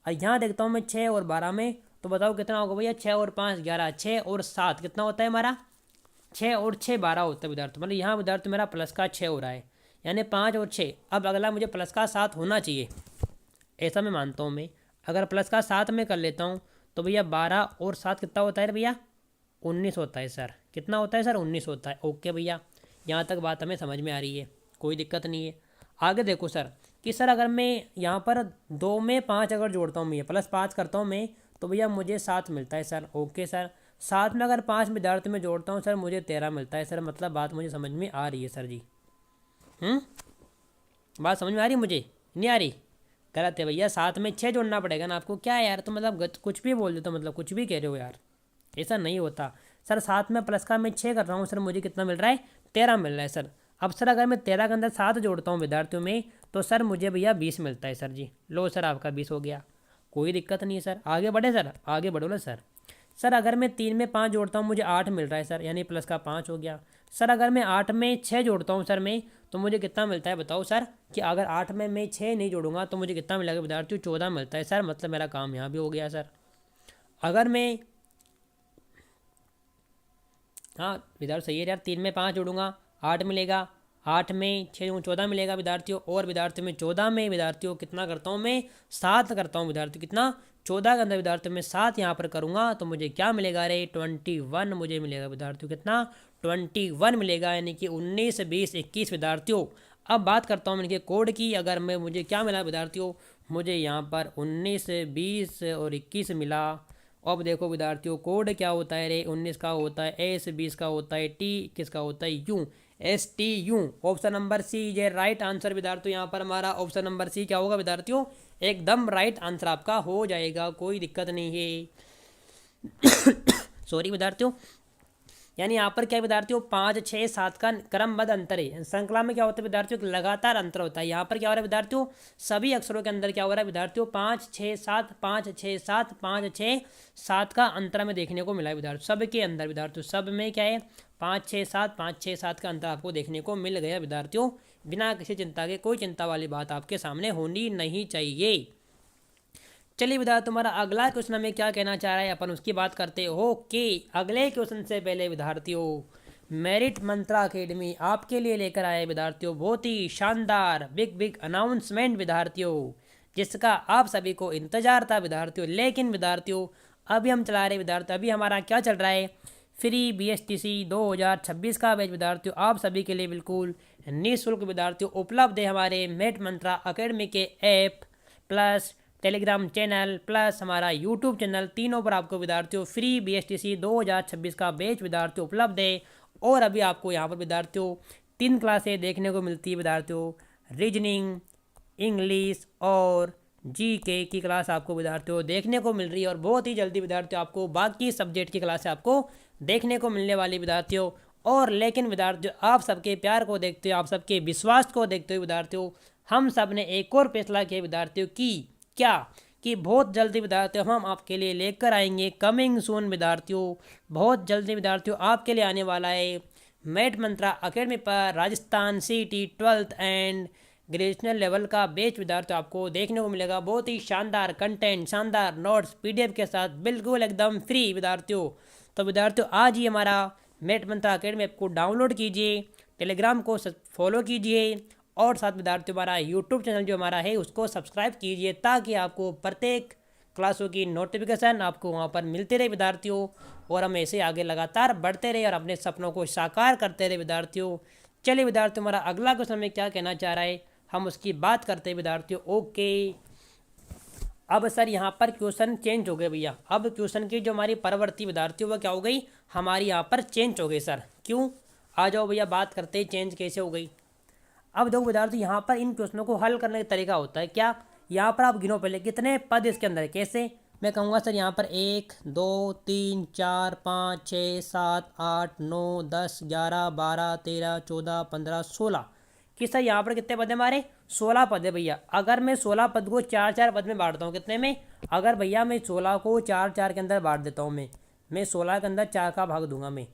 A: और यहाँ देखता हूँ मैं 6 और 12 में, तो बताओ कितना होगा भैया, 6 और 5 11, 6 और 7 कितना होता है हमारा, 6 और 6 12 होता है विद्यार्थी। मतलब यहाँ विद्यार्थी मेरा प्लस का 6 हो रहा है, यानी 5 और 6। अब अगला मुझे प्लस का 7 होना चाहिए, ऐसा मैं मानता हूँ मैं। अगर प्लस का 7 में कर लेता हूँ तो भैया 12 और 7 कितना होता है भैया, 19 होता है सर। कितना होता है सर, 19 होता है। ओके भैया, यहाँ तक बात हमें समझ में आ रही है, कोई दिक्कत नहीं है। आगे देखो सर, कि सर अगर मैं यहाँ पर 2 में 5 अगर जोड़ता हूँ मैं, +5 करता हूँ मैं, तो भैया मुझे 7 मिलता है सर। ओके सर, 7 में अगर 5 विद्यार्थी में जोड़ता हूँ सर, मुझे 13 मिलता है सर। मतलब बात मुझे समझ में आ रही है सर जी। बात समझ में आ रही है मुझे, नहीं आ रही? गलत है भैया, 7 में 6 जोड़ना पड़ेगा ना आपको। क्या है यार, तो मतलब कुछ भी बोल देते हो, मतलब कुछ भी कह रहे हो यार, ऐसा नहीं होता सर। 7 में प्लस का मैं 6 कर रहा हूँ सर, मुझे कितना मिल रहा है? 13 मिल रहा है सर। अब सर अगर मैं 13 के अंदर 7 जोड़ता हूँ विद्यार्थियों में, तो सर मुझे भैया 20 मिलता है सर जी। लो सर आपका 20 हो गया, कोई दिक्कत नहीं है सर। आगे बढ़े सर, आगे बढ़ो ना सर। सर अगर मैं 3 में 5 जोड़ता हूँ मुझे 8 मिल रहा है सर, यानी प्लस का 5 हो गया। सर अगर मैं 8 में 6 जोड़ता हूँ सर मैं, तो मुझे कितना मिलता है बताओ सर? कि अगर 8 में मैं 6 नहीं जोड़ूंगा तो मुझे कितना मिलेगा विद्यार्थियों? 14 मिलता है सर। मतलब मेरा काम यहाँ भी हो गया सर। अगर मैं, हाँ विद्यार्थी सही है यार, 3 में 5 जोड़ूंगा 8 मिलेगा, 8 में 6 14 मिलेगा विद्यार्थियों। और विद्यार्थियों में 14 में विद्यार्थियों कितना करता हूँ मैं? 7 करता हूँ विद्यार्थियों। कितना? 14 के अंदर विद्यार्थियों में 7 यहाँ पर करूँगा तो मुझे क्या मिलेगा? अरे 21 मुझे मिलेगा विद्यार्थियों। कितना? 21 मिलेगा, यानी कि 19 20 21 विद्यार्थियों। अब बात करता हूँ इनके कोड की। अगर मैं, मुझे क्या मिला विद्यार्थियों? मुझे यहाँ पर 19 20 और 21 मिला। अब देखो विद्यार्थियों कोड क्या होता है रे? 19 का होता है एस, 20 का होता है टी, 21 का होता है U, S T U. Option number C ये राइट आंसर विद्यार्थियों। यहाँ पर हमारा ऑप्शन नंबर सी क्या होगा विद्यार्थियों? एकदम राइट आंसर आपका हो जाएगा, कोई दिक्कत नहीं है। सॉरी विद्यार्थियों, यानी यहाँ पर क्या विद्यार्थियों? 5 6 7 का क्रमबद्ध अंतर है। श्रृंखला में क्या होता है विद्यार्थियों? लगातार अंतर होता है। यहाँ पर क्या हो रहा है विद्यार्थियों? सभी अक्षरों के अंदर क्या हो रहा है विद्यार्थियों? 5 6 7 5 6 7 5 6 7 का अंतर हमें देखने को मिला है विद्यार्थियों। सब के अंदर विद्यार्थियों, सब में क्या है? 5 6 7 5 6 7 का अंतर आपको देखने को मिल गया विद्यार्थियों। बिना किसी चिंता के, कोई चिंता वाली बात आपके सामने होनी नहीं चाहिए। चलिए विद्यार्थी, तुम्हारा अगला क्वेश्चन हमें क्या कहना चाह रहा है, अपन उसकी बात करते हो कि अगले क्वेश्चन से पहले विद्यार्थियों, मेरिट मंत्रा अकेडमी आपके लिए लेकर आए विद्यार्थियों बहुत ही शानदार बिग बिग अनाउंसमेंट विद्यार्थियों, जिसका आप सभी को इंतजार था विद्यार्थियों। लेकिन विद्यार्थियों अभी हम चला रहे विद्यार्थियों, अभी हमारा क्या चल रहा है? फ्री BSTC 2026 का बैच विद्यार्थियों आप सभी के लिए बिल्कुल निःशुल्क विद्यार्थियों उपलब्ध है हमारे मेरिट मंत्रा अकेडमी के app plus Telegram channel plus हमारा यूट्यूब चैनल, तीनों पर आपको विद्यार्थियों फ्री BSTC 2026 का बैच विद्यार्थियों उपलब्ध है। और अभी आपको यहाँ पर विद्यार्थियों 3 क्लासें देखने को मिलती है विद्यार्थियों, रीजनिंग, इंग्लिश और GK की क्लास आपको विद्यार्थियों देखने को मिल रही है। और बहुत ही जल्दी विद्यार्थियों आपको बाकी सब्जेक्ट की क्लासें आपको देखने को मिलने वाली विद्यार्थियों। और लेकिन विद्यार्थियों आप सबके प्यार को देखते हुए, आप सबके विश्वास को देखते हुए विद्यार्थियों, हम सब ने एक और फैसला किया विद्यार्थियों की क्या, कि बहुत जल्दी विद्यार्थियों हम आपके लिए लेकर आएंगे, कमिंग सून विद्यार्थियों, बहुत जल्दी विद्यार्थियों आपके लिए आने वाला है मेरिट मंत्रा अकेडमी पर Rajasthan CT 12th and graduation level का बैच विद्यार्थियों आपको देखने को मिलेगा। बहुत ही शानदार कंटेंट, शानदार नोट्स PDF के साथ, बिल्कुल एकदम फ्री विद्यार्थियों। तो विद्यार्थियों आज ही हमारा मेरिट मंत्रा अकेडमी ऐप को डाउनलोड कीजिए, टेलीग्राम को फॉलो कीजिए और साथ विद्यार्थियों हमारा यूट्यूब चैनल जो हमारा है उसको सब्सक्राइब कीजिए, ताकि आपको प्रत्येक क्लासों की नोटिफिकेशन आपको वहाँ पर मिलते रहे विद्यार्थियों। और हम ऐसे आगे लगातार बढ़ते रहे और अपने सपनों को साकार करते रहे विद्यार्थियों। चलिए विद्यार्थियों, हमारा अगला क्वेश्चन हमें क्या कहना चाह रहा है हम उसकी बात करते हैं विद्यार्थियों। ओके, अब सर यहाँ पर क्वेश्चन चेंज हो गए भैया। अब क्वेश्चन की जो हमारी परवर्ती विद्यार्थियों वो क्या हो गई? हमारी यहाँ पर चेंज हो गई सर। क्यों? आ जाओ भैया बात करते हैं चेंज कैसे हो गई। अब देखो विद्यार्थी, यहाँ पर इन क्वेश्चनों को हल करने का तरीका होता है क्या? यहाँ पर आप गिनो पहले कितने पद इसके अंदर है। कैसे? मैं कहूँगा सर यहाँ पर 1 2 3 4 5 6 7 8 9 10 11 12 13 14 15 16 कि सर यहाँ पर कितने पद है हमारे? 16 पद है भैया। अगर मैं 16 पद को 4 4 पद में बांटता हूँ, कितने में? अगर भैया मैं 16 को 4 4 के अंदर बांट देता हूँ, मैं 16 के अंदर 4 का भाग दूंगा मैं,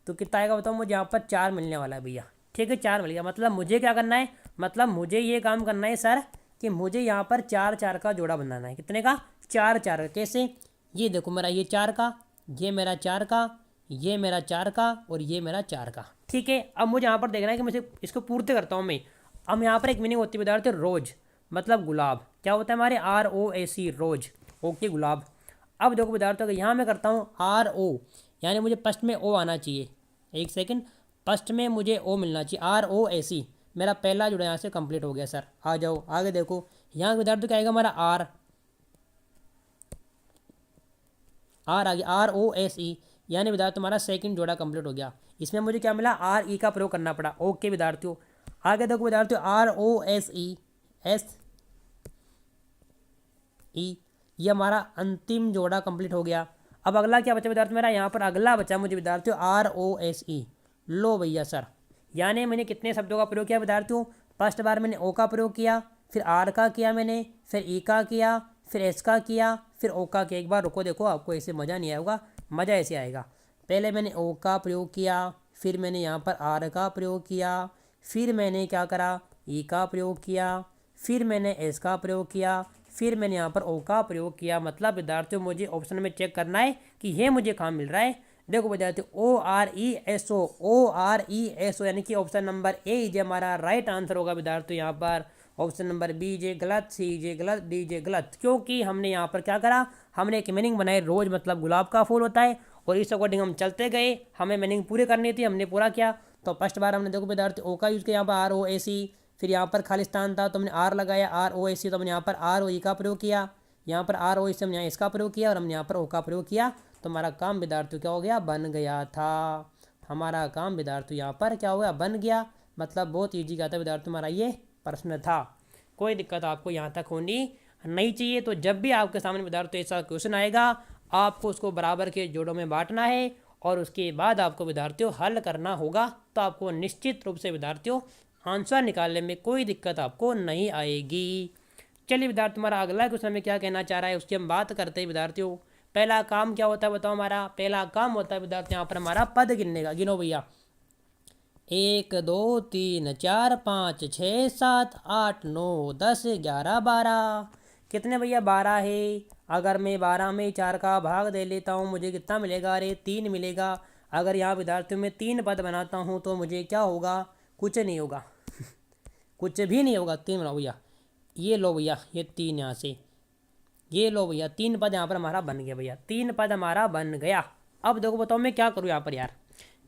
A: तो कितना आएगा बताओ मुझे? यहाँ पर 4 मिलने वाला है भैया। ठीक है, 4 मिल गया। मतलब मुझे क्या करना है? मतलब मुझे ये काम करना है सर कि मुझे यहाँ पर 4 4 का जोड़ा बनाना है। कितने का? 4 4 का। कैसे? ये देखो मेरा ये 4 का, ये मेरा 4 का, ये मेरा 4 का और ये मेरा 4 का। ठीक है, अब मुझे यहाँ पर देखना है कि मुझे इसको पूर्ति करता हूँ मैं। अब यहाँ पर एक मीनिंग होती है विद्यार्थी रोज, मतलब गुलाब। क्या होता है हमारे? ROAC रोज। ओके, गुलाब। अब देखो विद्यार्थियों, यहाँ मैं करता हूँ RO, यानी मुझे फर्स्ट में O आना चाहिए। एक सेकंड, फर्स्ट में मुझे O मिलना चाहिए, ROAC। मेरा पहला जुड़ा यहाँ से कंप्लीट हो गया सर। आ जाओ आगे देखो, यहाँ विद्यार्थियों क्या आएगा हमारा? R आ गया, ROSE, यानी विद्यार्थी हमारा सेकंड जोड़ा कंप्लीट हो गया। इसमें मुझे क्या मिला? RE का प्रयोग करना पड़ा। ओके विद्यार्थियों, आगे देखो विद्यार्थियों, ROSE ये हमारा अंतिम जोड़ा कंप्लीट हो गया। अब अगला क्या बचा विद्यार्थी मेरा, यहाँ पर अगला बचा मुझे विद्यार्थियों ROSE। लो भैया सर, यानी मैंने कितने शब्दों का प्रयोग किया विद्यार्थियों, फर्स्ट बार मैंने ओ का प्रयोग किया, फिर आर का किया मैंने, फिर ई का किया, फिर एस का किया, फिर ओ का किया। एक बार रुको, देखो आपको ऐसे मज़ा नहीं आएगा, मज़ा ऐसे आएगा। पहले मैंने ओ का प्रयोग किया, फिर मैंने यहाँ पर आर का प्रयोग किया, फिर मैंने क्या करा, ई का प्रयोग किया, फिर मैंने एस का प्रयोग किया, फिर मैंने यहाँ पर ओ का प्रयोग किया। मतलब विद्यार्थियों मुझे ऑप्शन में चेक करना है कि ये मुझे कहाँ मिल रहा है। देखो विद्यार्थियों ORESO, ORESO यानी कि ऑप्शन नंबर ए जो हमारा राइट आंसर होगा विद्यार्थियों। यहाँ पर ऑप्शन नंबर बी जे गलत, सी जे गलत, डी जे गलत, क्योंकि हमने यहाँ पर क्या करा, हमने एक मीनिंग बनाई, रोज मतलब गुलाब का फूल होता है, और इस अकॉर्डिंग हम चलते गए, हमें मीनिंग पूरी करनी थी, हमने पूरा किया। तो फर्स्ट बार हमने देखो विद्यार्थी ओ का यूज़ किया, यहाँ पर ROSE, फिर यहाँ पर खालिस्तान था तो हमने आर लगाया ROSE, तो हमने यहाँ पर ROE का प्रयोग किया, यहाँ पर ROE से हमने यहाँ इसका प्रयोग किया, और हमने यहाँ पर ओ का प्रयोग किया। तो हमारा काम विद्यार्थियों क्या हो गया, बन गया था। हमारा काम विद्यार्थियों यहाँ पर क्या हो गया, बन गया। मतलब बहुत ईजी का था विद्यार्थियों हमारा ये प्रश्न था। कोई दिक्कत आपको यहाँ तक होनी नहीं चाहिए। तो जब भी आपके सामने विद्यार्थियों ऐसा क्वेश्चन आएगा, आपको उसको बराबर के जोड़ों में बांटना है, और उसके बाद आपको विद्यार्थियों हल करना होगा। तो आपको निश्चित रूप से विद्यार्थियों आंसर निकालने में कोई दिक्कत आपको नहीं आएगी। चलिए विद्यार्थी, हमारा अगला क्वेश्चन में क्या कहना चाह रहा है उसकी हम बात करते हैं विद्यार्थियों। पहला काम क्या होता है बताओ, हमारा पहला काम होता है विद्यार्थी यहाँ पर हमारा पद गिनने का। गिनो भैया, 1 2 3 4 5 6 7 8 9 10 11 12। कितने भैया, 12 है। अगर मैं 12 में 4 का भाग दे लेता हूँ, मुझे कितना मिलेगा, अरे 3 मिलेगा। अगर यहाँ विद्यार्थियों में 3 पद बनाता हूँ तो मुझे क्या होगा, कुछ नहीं होगा कुछ भी नहीं होगा। 3 बनाओ भैया, ये लो भैया, ये 3 यहाँ से, ये लो भैया, 3 पद यहाँ पर हमारा बन गया भैया, 3 पद हमारा बन गया। अब देखो बताओ मैं क्या करूँ यहाँ पर यार,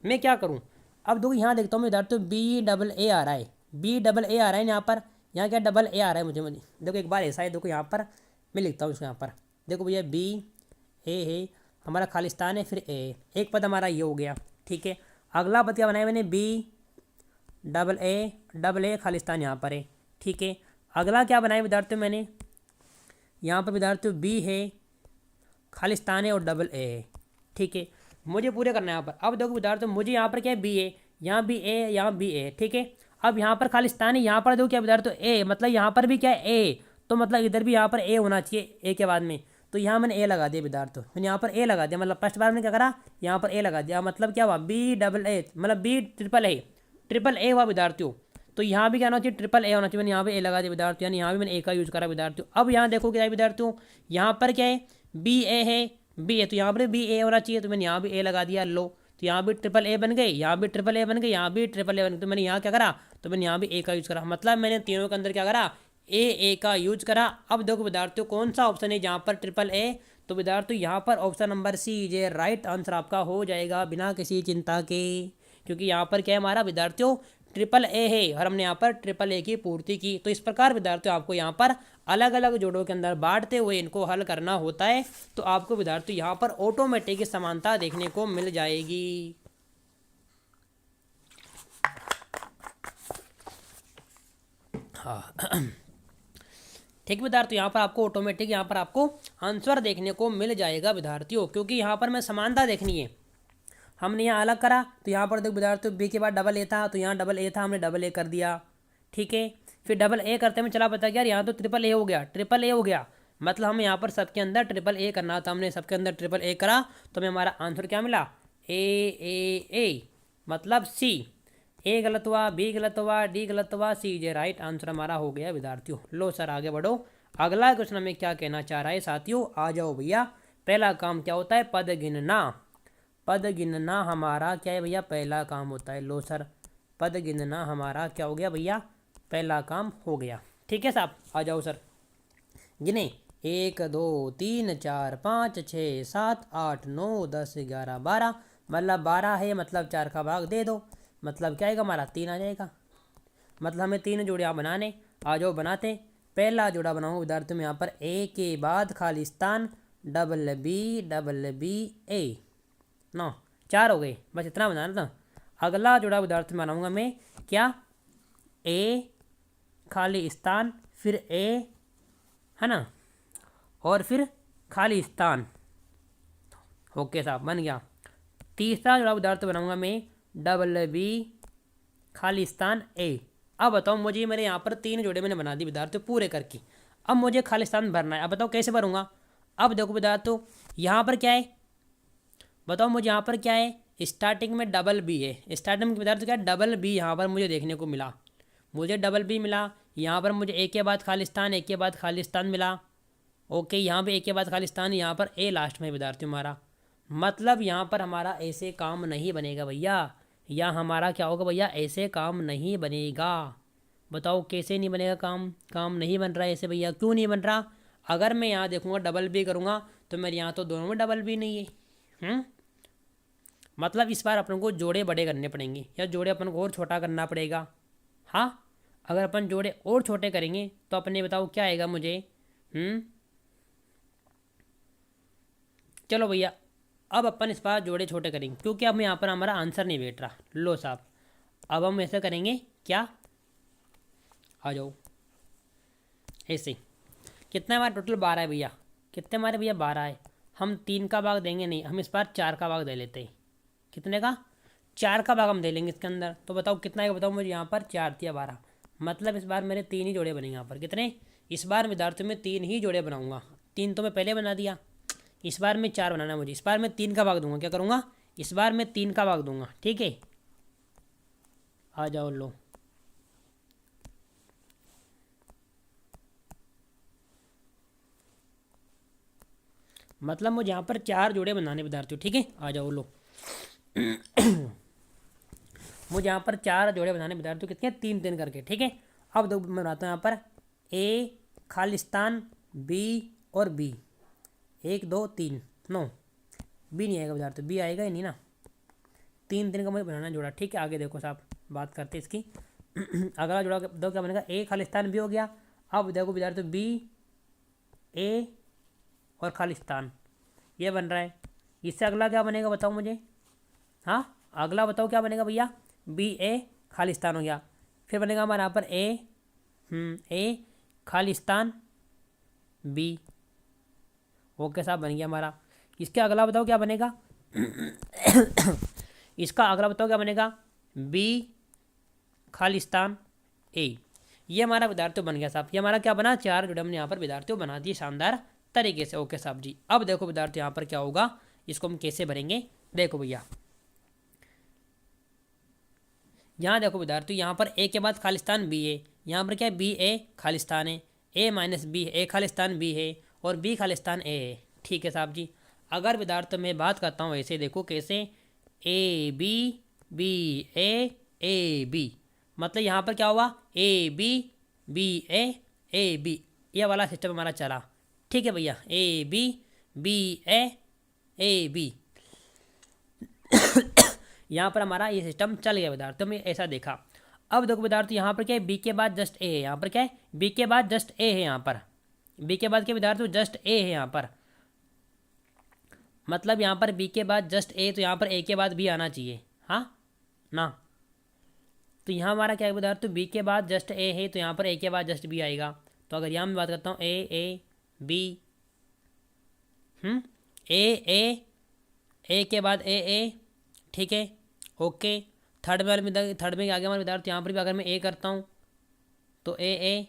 A: मैं क्या करूँ। अब देखो यहाँ देखता हूँ विद्यार्थियों BAA आ रहा है, BAA आ रहा है यहाँ पर, यहाँ क्या डबल ए आ रहा है मुझे देखो एक बार ऐसा है, देखो यहाँ पर मैं लिखता हूँ इसको यहाँ पर, देखो भैया BA है हमारा, खालिस्तान है, फिर ए, एक पद हमारा ये हो गया। ठीक है, अगला पद क्या बनाया मैंने, BAA खालिस्तान यहाँ पर है। ठीक है, अगला क्या बनाया विद्यार्थियों मैंने, यहाँ पर विद्यार्थियों B है, खालिस्तान है, और AA है। ठीक है, मुझे पूरे करना है यहाँ पर। अब देखो विद्यार्थियों मुझे यहाँ पर क्या है, BA, यहाँ भी A, यहाँ भी A। ठीक है, अब यहाँ पर खालिस्तान है, यहाँ पर देखो क्या विद्यार्थियों A, मतलब यहाँ पर भी क्या है A, तो मतलब इधर भी यहाँ पर A होना चाहिए A के बाद में। तो यहाँ मैंने A लगा दिया विद्यार्थियों, मैंने यहाँ पर A लगा दिया, मतलब फर्स्ट बार मैंने क्या करा, यहाँ पर A लगा दिया, मतलब क्या हुआ, BAA, मतलब BAAA हुआ विद्यार्थियों। तो यहाँ भी क्या होना चाहिए, AAA होना चाहिए, मैंने यहाँ पे A लगा दिया विद्यार्थियों, यानी यहाँ भी मैंने A का यूज़ करा विद्यार्थियों। अब यहाँ देखो क्या है विद्यार्थियों, यहाँ पर क्या है, BA है, BA, तो यहाँ पर BA होना चाहिए, तो मैंने यहाँ भी A लगा दिया। लो, तो यहाँ भी AAA बन गई, यहाँ भी AAA बन गई, यहाँ भी AAA बन गई। तो मैंने यहाँ क्या करा, तो मैंने यहाँ भी A का यूज़ करा, मतलब मैंने तीनों के अंदर क्या करा, A का यूज करा। अब देखो विद्यार्थियों कौन सा ऑप्शन है जहाँ पर AAA, तो विद्यार्थियों यहाँ पर ऑप्शन नंबर C ये राइट आंसर आपका हो जाएगा बिना किसी चिंता के, क्योंकि यहाँ पर क्या है हमारा विद्यार्थियों AAA है, और हमने यहाँ पर AAA की पूर्ति की। तो इस प्रकार विद्यार्थियों आपको यहाँ पर अलग अलग जोड़ों के अंदर बांटते हुए इनको हल करना होता है। तो आपको विद्यार्थियों यहाँ पर ऑटोमेटिक समानता देखने को मिल जाएगी। हाँ ठीक विद्यार्थियों, यहाँ पर आपको ऑटोमेटिक यहाँ पर आपको आंसर देखने को मिल जाएगा विद्यार्थियों, क्योंकि यहाँ पर मैं समानता देखनी है। हमने यहाँ अलग करा, तो यहाँ पर देखो विद्यार्थियों B के बाद AA था, तो यहाँ AA था, हमने AA कर दिया। ठीक है, फिर AA करते में चला पता यार यहाँ तो AAA हो गया, AAA हो गया, मतलब हमें यहाँ पर सबके अंदर AAA करना था, हमने सबके अंदर AAA करा, तो हमें हमारा आंसर क्या मिला, A मतलब C। A गलत हुआ, B गलत हुआ, D गलत हुआ, C ये राइट आंसर हमारा हो गया विद्यार्थियों। लो सर आगे बढ़ो, अगला क्वेश्चन हमें क्या कहना चाह रहा है साथियों, आ जाओ भैया। पहला काम क्या होता है, पद गिनना। पद गिनना हमारा क्या है भैया, पहला काम होता है। लो सर, पद गिनना हमारा क्या हो गया भैया, पहला काम हो गया। ठीक है साहब, आ जाओ सर, गिने 1 2 3 4 5 6 7 8 9 10 11 12, मतलब 12 है, मतलब 4 का भाग दे दो, मतलब क्या आएगा हमारा 3 आ जाएगा। मतलब हमें 3 जोड़ियाँ बनाने, आ जाओ बनाते। पहला जोड़ा बनाऊँ विद्यार्थियों में यहाँ पर A के बाद खालिस्तान BBA 9 4 हो गए, बस इतना बनाना था। अगला जोड़ा विद्यार्थी बनाऊंगा मैं क्या, A खालिस्तान, फिर A है ना, और फिर खालिस्तान ओके साहब, बन गया। तीसरा जोड़ा विद्यार्थी बनाऊंगा मैं, डबल बी खालिस्तान ए। अब बताओ मुझे, मेरे यहाँ पर 3 जोड़े मैंने बना दिए विद्यार्थियों पूरे करके। अब मुझे खालिस्तान भरना है। अब बताओ कैसे भरूंगा। अब देखो विद्यार्थियों, यहाँ पर क्या है, बताओ मुझे यहाँ पर क्या है, स्टार्टिंग में डबल बी है। स्टार्टिंग में विद्यार्थी क्या है, डबल बी यहाँ पर मुझे देखने को मिला। मुझे डबल बी मिला, यहाँ पर मुझे ए के बाद खालिस्तान, ए के बाद खालिस्तान मिला। ओके, यहाँ पे ए के बाद खालिस्तान, यहाँ पर ए लास्ट में विद्यार्थी हमारा। मतलब यहाँ पर हमारा ऐसे काम नहीं बनेगा भैया, या हमारा क्या होगा भैया, ऐसे काम नहीं बनेगा। बताओ कैसे नहीं बनेगा काम, काम नहीं बन रहा है ऐसे भैया, क्यों नहीं बन रहा। अगर मैं यहाँ देखूँगा डबल बी करूँगा तो मेरे यहाँ तो दोनों में डबल बी नहीं है। मतलब इस बार अपन को जोड़े बड़े करने पड़ेंगे, या जोड़े अपन को और छोटा करना पड़ेगा। हाँ, अगर अपन जोड़े और छोटे करेंगे तो अपने बताओ क्या आएगा मुझे। चलो भैया, अब अपन इस बार जोड़े छोटे करेंगे, क्योंकि अब यहाँ पर हमारा आंसर नहीं बैठ रहा। लो साहब, अब हम ऐसे करेंगे क्या, आ जाओ ऐसे। कितना हमारा टोटल 12 है भैया, कितने हमारे भैया 12 है। हम 3 का भाग देंगे नहीं, हम इस बार 4 का भाग दे लेते हैं। कितने का, 4 का भाग हम दे लेंगे इसके अंदर। तो बताओ कितना है, बताओ मुझे। यहाँ पर 4 या 12, मतलब इस बार मेरे 3 ही जोड़े बनेंगे। यहाँ पर कितने, इस बार विद्यार्थियों में 3 ही जोड़े बनाऊंगा। 3 तो मैं पहले बना दिया, इस बार में 4 बनाना है मुझे। इस बार मैं 3 का भाग दूंगा, क्या करूँगा, इस बार मैं 3 का भाग दूंगा। ठीक है, आ जाओ लो। मतलब मुझे यहाँ पर 4 जोड़े बनाने विद्यार्थियों। ठीक है, आ जाओ लो। मुझे यहाँ पर 4 जोड़े बनाने विद्यार्थियों, कितने, 3-3 करके। ठीक है, अब दो मैं बनाता हूँ यहाँ पर ए खालिस्तान, बी और बी। 1 2 3, नो बी नहीं आएगा विद्यार्थियों, बी आएगा ही नहीं ना। 3-3 का मुझे बनाना जोड़ा। ठीक है, आगे देखो साहब, बात करते इसकी। अगला जोड़ा दो क्या बनेगा, ए खालिस्तान बी हो गया। अब देखो विद्यार्थियों, बी ए और खालिस्तान ये बन रहा है। इससे अगला क्या बनेगा बताओ मुझे। हाँ, अगला बताओ क्या बनेगा भैया, बी ए खालिस्तान हो गया। फिर बनेगा हमारे यहाँ पर ए खालिस्तान बी। ओके साहब, बन गया हमारा। इसके अगला बताओ क्या बनेगा। इसका अगला बताओ क्या बनेगा, बी खालिस्तान ए। ये हमारा विद्यार्थियों बन गया साहब। ये हमारा क्या बना, 4 जोड़े हमने यहाँ पर विद्यार्थियों बना दिए शानदार तरीके से। ओके साहब जी, अब देखो विद्यार्थियों यहाँ पर क्या होगा, इसको हम कैसे भरेंगे। देखो भैया, यहाँ देखो विद्यार्थियों, यहाँ पर ए के बाद खालिस्तान बी है। यहाँ पर क्या है, बी ए खालिस्तान है, ए माइनस बी, ए खालिस्तान बी है और बी खालिस्तान ए है। ठीक है साहब जी। अगर विद्यार्थियों मैं बात करता हूँ ऐसे, देखो कैसे, A B B A B, मतलब यहाँ पर क्या हुआ, ए बी ए बी, ये वाला सिस्टम हमारा चला। ठीक है भैया, ए बी ए बी। यहाँ पर हमारा ये सिस्टम चल गया विद्यार्थियों में, ऐसा देखा। अब देखो विद्यार्थी, यहाँ पर क्या है, बी के बाद जस्ट ए है। यहाँ पर क्या है, बी के बाद जस्ट ए है। यहाँ पर बी के बाद क्या विद्यार्थी, जस्ट ए है यहाँ पर। मतलब यहाँ पर बी के बाद जस्ट ए, तो यहाँ पर ए के बाद बी आना चाहिए। हाँ ना, तो यहाँ हमारा क्या है विद्यार्थी, बी के बाद जस्ट ए है, तो यहाँ पर ए के बाद जस्ट बी आएगा। तो अगर यहाँ मैं बात करता हूँ ए बी, ए के बाद ए, ठीक है, ओके। थर्ड में आगे हमारे विद्यार्थी, यहाँ पर भी अगर मैं ए करता हूँ तो ए,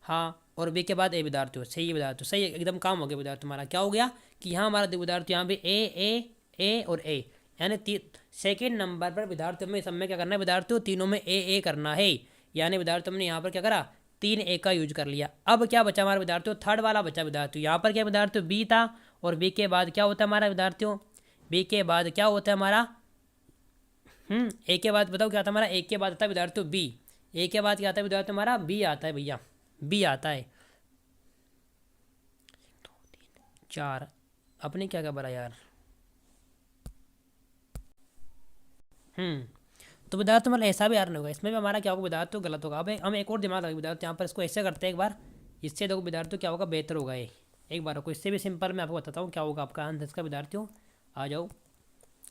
A: हाँ, और बी के बाद ए विद्यार्थी हो। सही है विद्यार्थी, सही है, एकदम काम हो गया विद्यार्थी। हमारा क्या हो गया कि यहाँ हमारा विद्यार्थी यहाँ पे ए और ए, यानी सेकेंड नंबर पर विद्यार्थियों में सब में क्या करना है विद्यार्थियों, तीनों में ए करना है। यानी विद्यार्थियों ने यहाँ पर क्या करा, 3 ए का यूज कर लिया। अब क्या बचा हमारे विद्यार्थियों, थर्ड वाला बचा विद्यार्थियों। यहाँ पर क्या विद्यार्थियों, बी था, और बी के बाद क्या होता है हमारा विद्यार्थियों, बी के बाद क्या होता है हमारा, ए के बाद बताओ क्या आता है हमारा, ए के बाद आता है विद्यार्थियों बी। ए के बाद क्या आता है विद्यार्थियों हमारा, बी आता है भैया, बी आता है। 4 अपने क्या भरा यार। तो विद्यार्थी मतलब ऐसा भी यार नहीं होगा, इसमें भी हमारा क्या होगा विद्यार्थी गलत होगा। अब हम एक और दिमाग लगे विद्यार्थी, यहाँ पर इसको ऐसे करते हैं एक बार, इससे देखो विद्यार्थियों क्या होगा, बेहतर होगा ये। एक बार को इससे भी सिंपल मैं आपको बताता हूँ क्या होगा आपका आंसर इसका विद्यार्थियों। आ जाओ,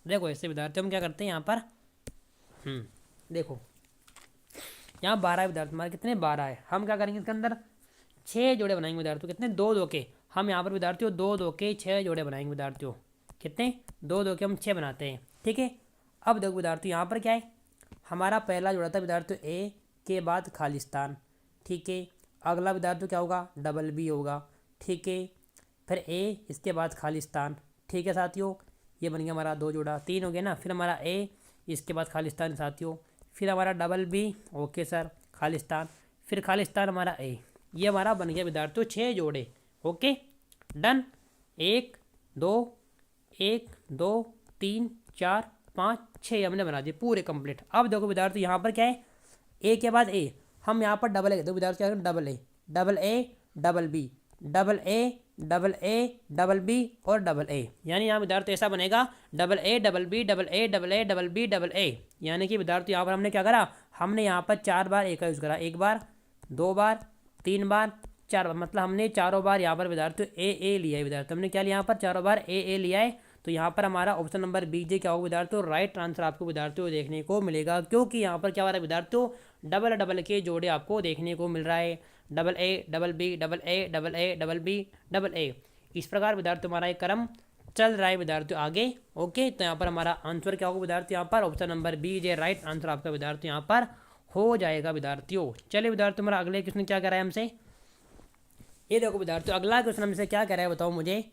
A: देखो ऐसे विद्यार्थियों हम क्या करते हैं यहाँ पर, देखो यहाँ 12 विद्यार्थी हमारे, कितने 12 है। हम क्या करेंगे इसके अंदर 6 जोड़े बनाएंगे विद्यार्थियों, कितने 2 2 के। हम यहाँ पर विद्यार्थियों 2 2 के 6 जोड़े बनाएंगे विद्यार्थियों। कितने, 2 2 के हम 6 बनाते हैं, ठीक है। अब देखो विद्यार्थी यहाँ पर क्या है, हमारा पहला जोड़ा था विद्यार्थी ए के बाद खालिस्तान, ठीक है। अगला विद्यार्थी क्या होगा, डबल बी होगा, ठीक है। फिर ए, इसके बाद खालिस्तान, ठीक है साथियों। ये बन गया हमारा 2 जोड़ा, 3 हो गया ना। फिर हमारा ए, इसके बाद खालिस्तान साथियों। फिर हमारा double B, okay sir, Khalistan, फिर खालिस्तान हमारा ए। ये हमारा बन गया विद्यार्थियों 6 जोड़े, ओके डन। 1 2 1 2 3 4 5 6 हमने बना दिए पूरे कंप्लीट। अब देखो विद्यार्थी यहाँ पर क्या है, ए के बाद ए, हम यहाँ पर डबल ए, देखो विद्यार्थी क्या, double A double A double B double A double A double B और डबल ए, यानी यहाँ विद्यार्थी ऐसा बनेगा double A double B double A double A double B double A. यानी कि विद्यार्थी यहाँ पर हमने क्या करा, हमने यहाँ पर 4 बार ए का यूज़ करा, 1 बार 2 बार 3 बार 4 बार, मतलब हमने चारों बार यहाँ पर विद्यार्थी ए लिया है। विद्यार्थी हमने क्या लिया, यहाँ पर चारों बार ए लिया है। तो यहाँ पर हमारा ऑप्शन नंबर बी जे क्या होगा विद्यार्थियों, राइट आंसर आपको विद्यार्थियों देखने को मिलेगा, क्योंकि यहाँ पर क्या हो रहा है विद्यार्थियों, डबल डबल के जोड़े आपको देखने को मिल रहा है, double A double B double A double A double B double A. इस प्रकार विद्यार्थियों हमारा एक क्रम चल रहा है विद्यार्थियों आगे, ओके। तो यहाँ पर हमारा आंसर क्या होगा विद्यार्थियों, यहाँ पर ऑप्शन नंबर बी जे राइट आंसर आपका विद्यार्थियों यहाँ पर हो जाएगा विद्यार्थियों। चलिए विद्यार्थियों हमारा अगले क्वेश्चन क्या कह रहा है हमसे, ये देखो विद्यार्थियों अगला क्वेश्चन हमसे क्या कह रहा है बताओ मुझे,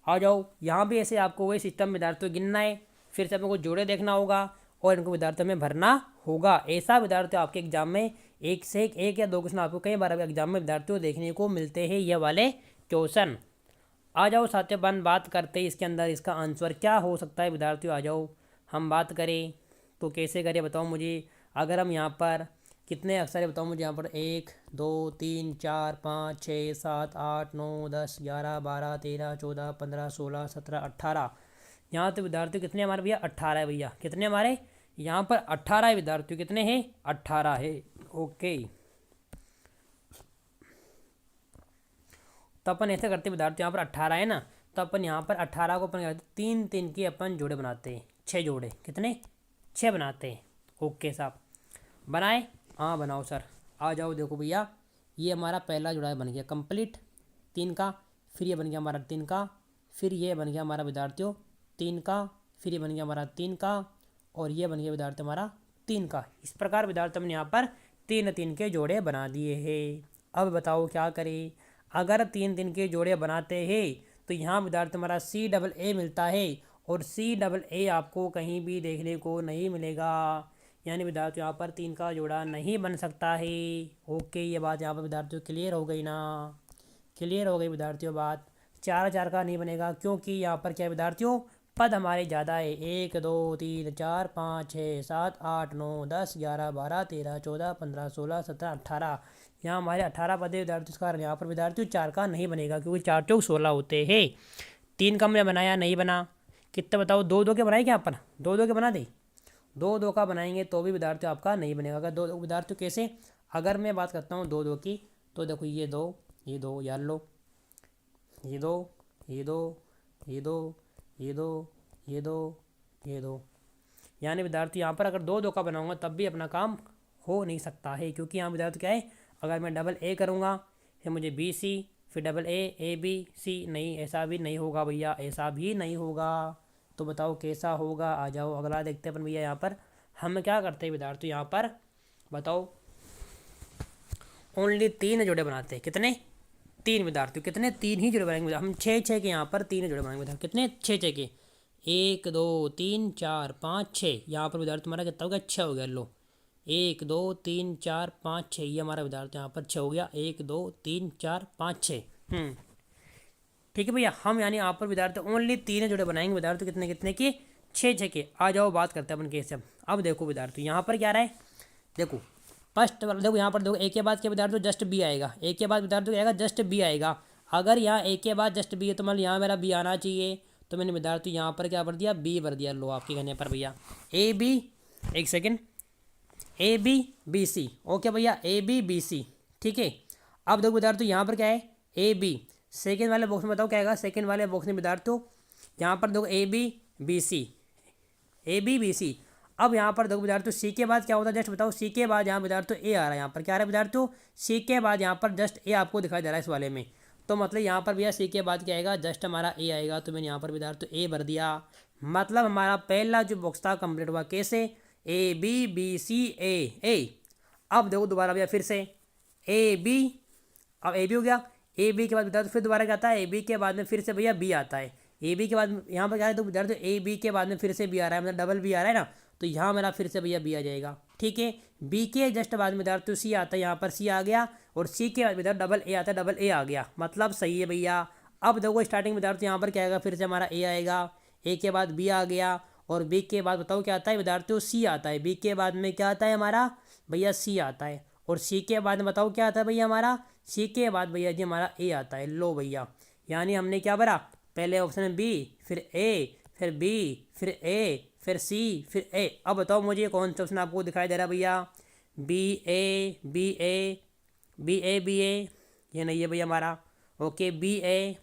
A: आ जाओ। यहाँ भी ऐसे आपको वही सिस्टम विद्यार्थियों गिनना है, फिर से आपको जोड़े देखना होगा और इनको विद्यार्थियों में भरना होगा। ऐसा विद्यार्थियों आपके एग्जाम में एक से एक या 2 क्वेश्चन आपको कई बार एग्जाम में विद्यार्थियों देखने को मिलते हैं, ये वाले क्वेश्चन। आ जाओ साथियों अपन बात करते हैं इसके अंदर इसका आंसर क्या हो सकता है विद्यार्थियों। आ जाओ हम बात करें तो कैसे करें बताओ मुझे। अगर हम यहाँ पर कितने अक्षर है बताओ मुझे, यहाँ पर 1 2 3 4 5 6 7 8 9 10 11 12 13 14 15 16 17 18। यहाँ तो विद्यार्थियों कितने हमारे भैया, 18 है भैया। कितने हमारे यहाँ पर 18 है विद्यार्थियों, कितने हैं, 18 है, ओके। तो अपन ऐसे करते विद्यार्थियों, यहाँ पर 18 है ना, तो अपन यहाँ पर 18 को अपन करते 3 3 के अपन जोड़े बनाते हैं, 6 जोड़े, कितने 6 बनाते हैं, ओके साहब। बनाए, हाँ बनाओ सर। आ जाओ देखो भैया, ये हमारा पहला जोड़ा बन गया कंप्लीट 3 का, फिर ये बन गया हमारा 3 का, फिर ये बन गया हमारा विद्यार्थियों 3 का, फिर ये बन गया हमारा 3 का, और ये बन गया विद्यार्थी हमारा 3 का। इस प्रकार विद्यार्थी हमने यहाँ पर 3 3 के जोड़े बना दिए हैं। अब बताओ क्या करें, अगर 3 3 के जोड़े बनाते हैं तो यहाँ विद्यार्थी हमारा सी डबल ए मिलता है, और सी डबल ए आपको कहीं भी देखने को नहीं मिलेगा, यानी विद्यार्थियों यहाँ पर 3 का जोड़ा नहीं बन सकता है, ओके। ये बात यहाँ पर विद्यार्थियों क्लियर हो गई ना, क्लियर हो गई विद्यार्थियों बात। 4 4 का नहीं बनेगा, क्योंकि यहाँ पर क्या विद्यार्थियों पद हमारे ज़्यादा है, 1 2 3 4 5 6 7 8 9 10 11 12 13 14 15 16 17 18। यहाँ हमारे 18 पद है विद्यार्थियों, कारण यहाँ पर विद्यार्थियों 4 का नहीं बनेगा, क्योंकि 4 चौक 16 होते हैं। 3 का हमने बनाया, नहीं बना। कितने बताओ, 2 2 के बनाए क्या अपन, 2 2 के बना दे, 2 2 का बनाएंगे तो भी विद्यार्थियों आपका नहीं बनेगा। अगर 2 विद्यार्थियों कैसे, अगर मैं बात करता हूँ 2 2 की, तो देखो ये 2 ये 2 यार लो, ये 2 ये 2 ये 2 ये 2 ये 2 ये 2, यानी विद्यार्थी यहाँ पर अगर 2 2 का बनाऊंगा तब भी अपना काम हो नहीं सकता है, क्योंकि यहाँ विद्यार्थी क्या है, अगर मैं डबल ए करूँगा फिर मुझे बी सी, फिर डबल ए बी सी, नहीं ऐसा भी नहीं होगा भैया, ऐसा भी नहीं होगा। तो बताओ कैसा होगा, आ जाओ अगला देखते हैं अपन भैया। यहाँ पर हम क्या करते हैं विद्यार्थी, यहाँ पर बताओ ओनली 3 जोड़े बनाते हैं, कितने 3 विद्यार्थी, कितने 3 ही जोड़े बनाएंगे हम, 6 6 के यहाँ पर 3 जोड़े बनाएंगे विद्यार्थी, कितने 6 6 के, 1 2 3 4 5 6। यहाँ पर विद्यार्थी हमारा कितना हो गया, 6 हो गया, लो 1 2 3 4 5 6, ये हमारा विद्यार्थी यहाँ पर 6 हो गया, 1 2 3 4 5 6। ठीक है भैया, हम यानी यहाँ पर विद्यार्थी ओनली 3 जोड़े बनाएंगे विद्यार्थी, कितने कितने के, 6 6 के। आ जाओ बात करते हैं अपन कैसे। अब देखो विद्यार्थी यहाँ पर क्या रहा है, देखो फर्स्ट देखो यहाँ पर देखो ए के बाद क्या विद्यार्थी जस्ट बी आएगा, ए के बाद विद्यार्थी आएगा जस्ट बी आएगा। अगर यहाँ ए के बाद जस्ट बी है तो मतलब यहाँ मेरा बी आना चाहिए, तो मैंने विद्यार्थी यहाँ पर क्या भर दिया, बी भर दिया। लो आपके कहने पर भैया ए बी, एक second, A B B C, okay भैया ए बी बी सी, ठीक है। अब देखो विद्यार्थी यहाँ पर क्या है, ए बी, सेकेंड वाले बॉक्स में बताओ क्या आएगा, सेकेंड वाले बॉक्स में विद्यार्थियों यहाँ पर देखो A B B C, A B B C. अब यहाँ पर देखो विद्यार्थियों सी के बाद क्या होता है, जस्ट बताओ, सी के बाद यहाँ विद्यार्थियों ए आ रहा है, यहाँ पर क्या आ रहा है विद्यार्थियों, सी के बाद यहाँ पर जस्ट ए आपको दिखाई दे रहा है इस वाले में। तो मतलब यहाँ पर भैया सी के बाद क्या आएगा, जस्ट हमारा ए आएगा। तो मैंने यहाँ पर विद्यार्थी ए भर दिया। मतलब हमारा पहला जो बॉक्स था कंप्लीट हुआ। कैसे? ए बी बी सी ए। अब देखो दोबारा भैया फिर से ए बी, अब ए बी हो गया। ए बी के बाद विद्यार्थी फिर दोबारा क्या आता है, ए बी के बाद में फिर से भैया बी आता है। ए बी के बाद यहाँ पर क्या है, तो विद्यार्थी ए बी के बाद में फिर से बी आ रहा है, मतलब डबल बी आ रहा है ना, तो यहाँ मेरा फिर से भैया बी आ जाएगा। ठीक है, बी के जस्ट बाद में विद्यार्थी सी आता है, यहाँ पर सी आ गया, और सी के बाद विद्यार्थी डबल ए आता है, डबल ए आ गया, मतलब सही है भैया। अब देखो स्टार्टिंग विद्यार्थी यहाँ पर क्या आएगा, फिर से हमारा ए आएगा, ए के बाद बी आ गया, और बी के बाद बताओ क्या आता है विद्यार्थियों, सी आता है। बी के बाद में क्या आता है हमारा भैया, सी आता है, और सी के बाद में बताओ क्या आता है भैया हमारा, सी के बाद भैया जी हमारा ए आता है। लो भैया, यानी हमने क्या भरा, पहले ऑप्शन में बी, फिर ए, फिर बी, फिर ए, फिर सी, फिर ए। अब बताओ मुझे कौन सा ऑप्शन आपको दिखाई दे रहा है भैया, B A B A B A B A, ये नहीं है भैया हमारा। Okay, B A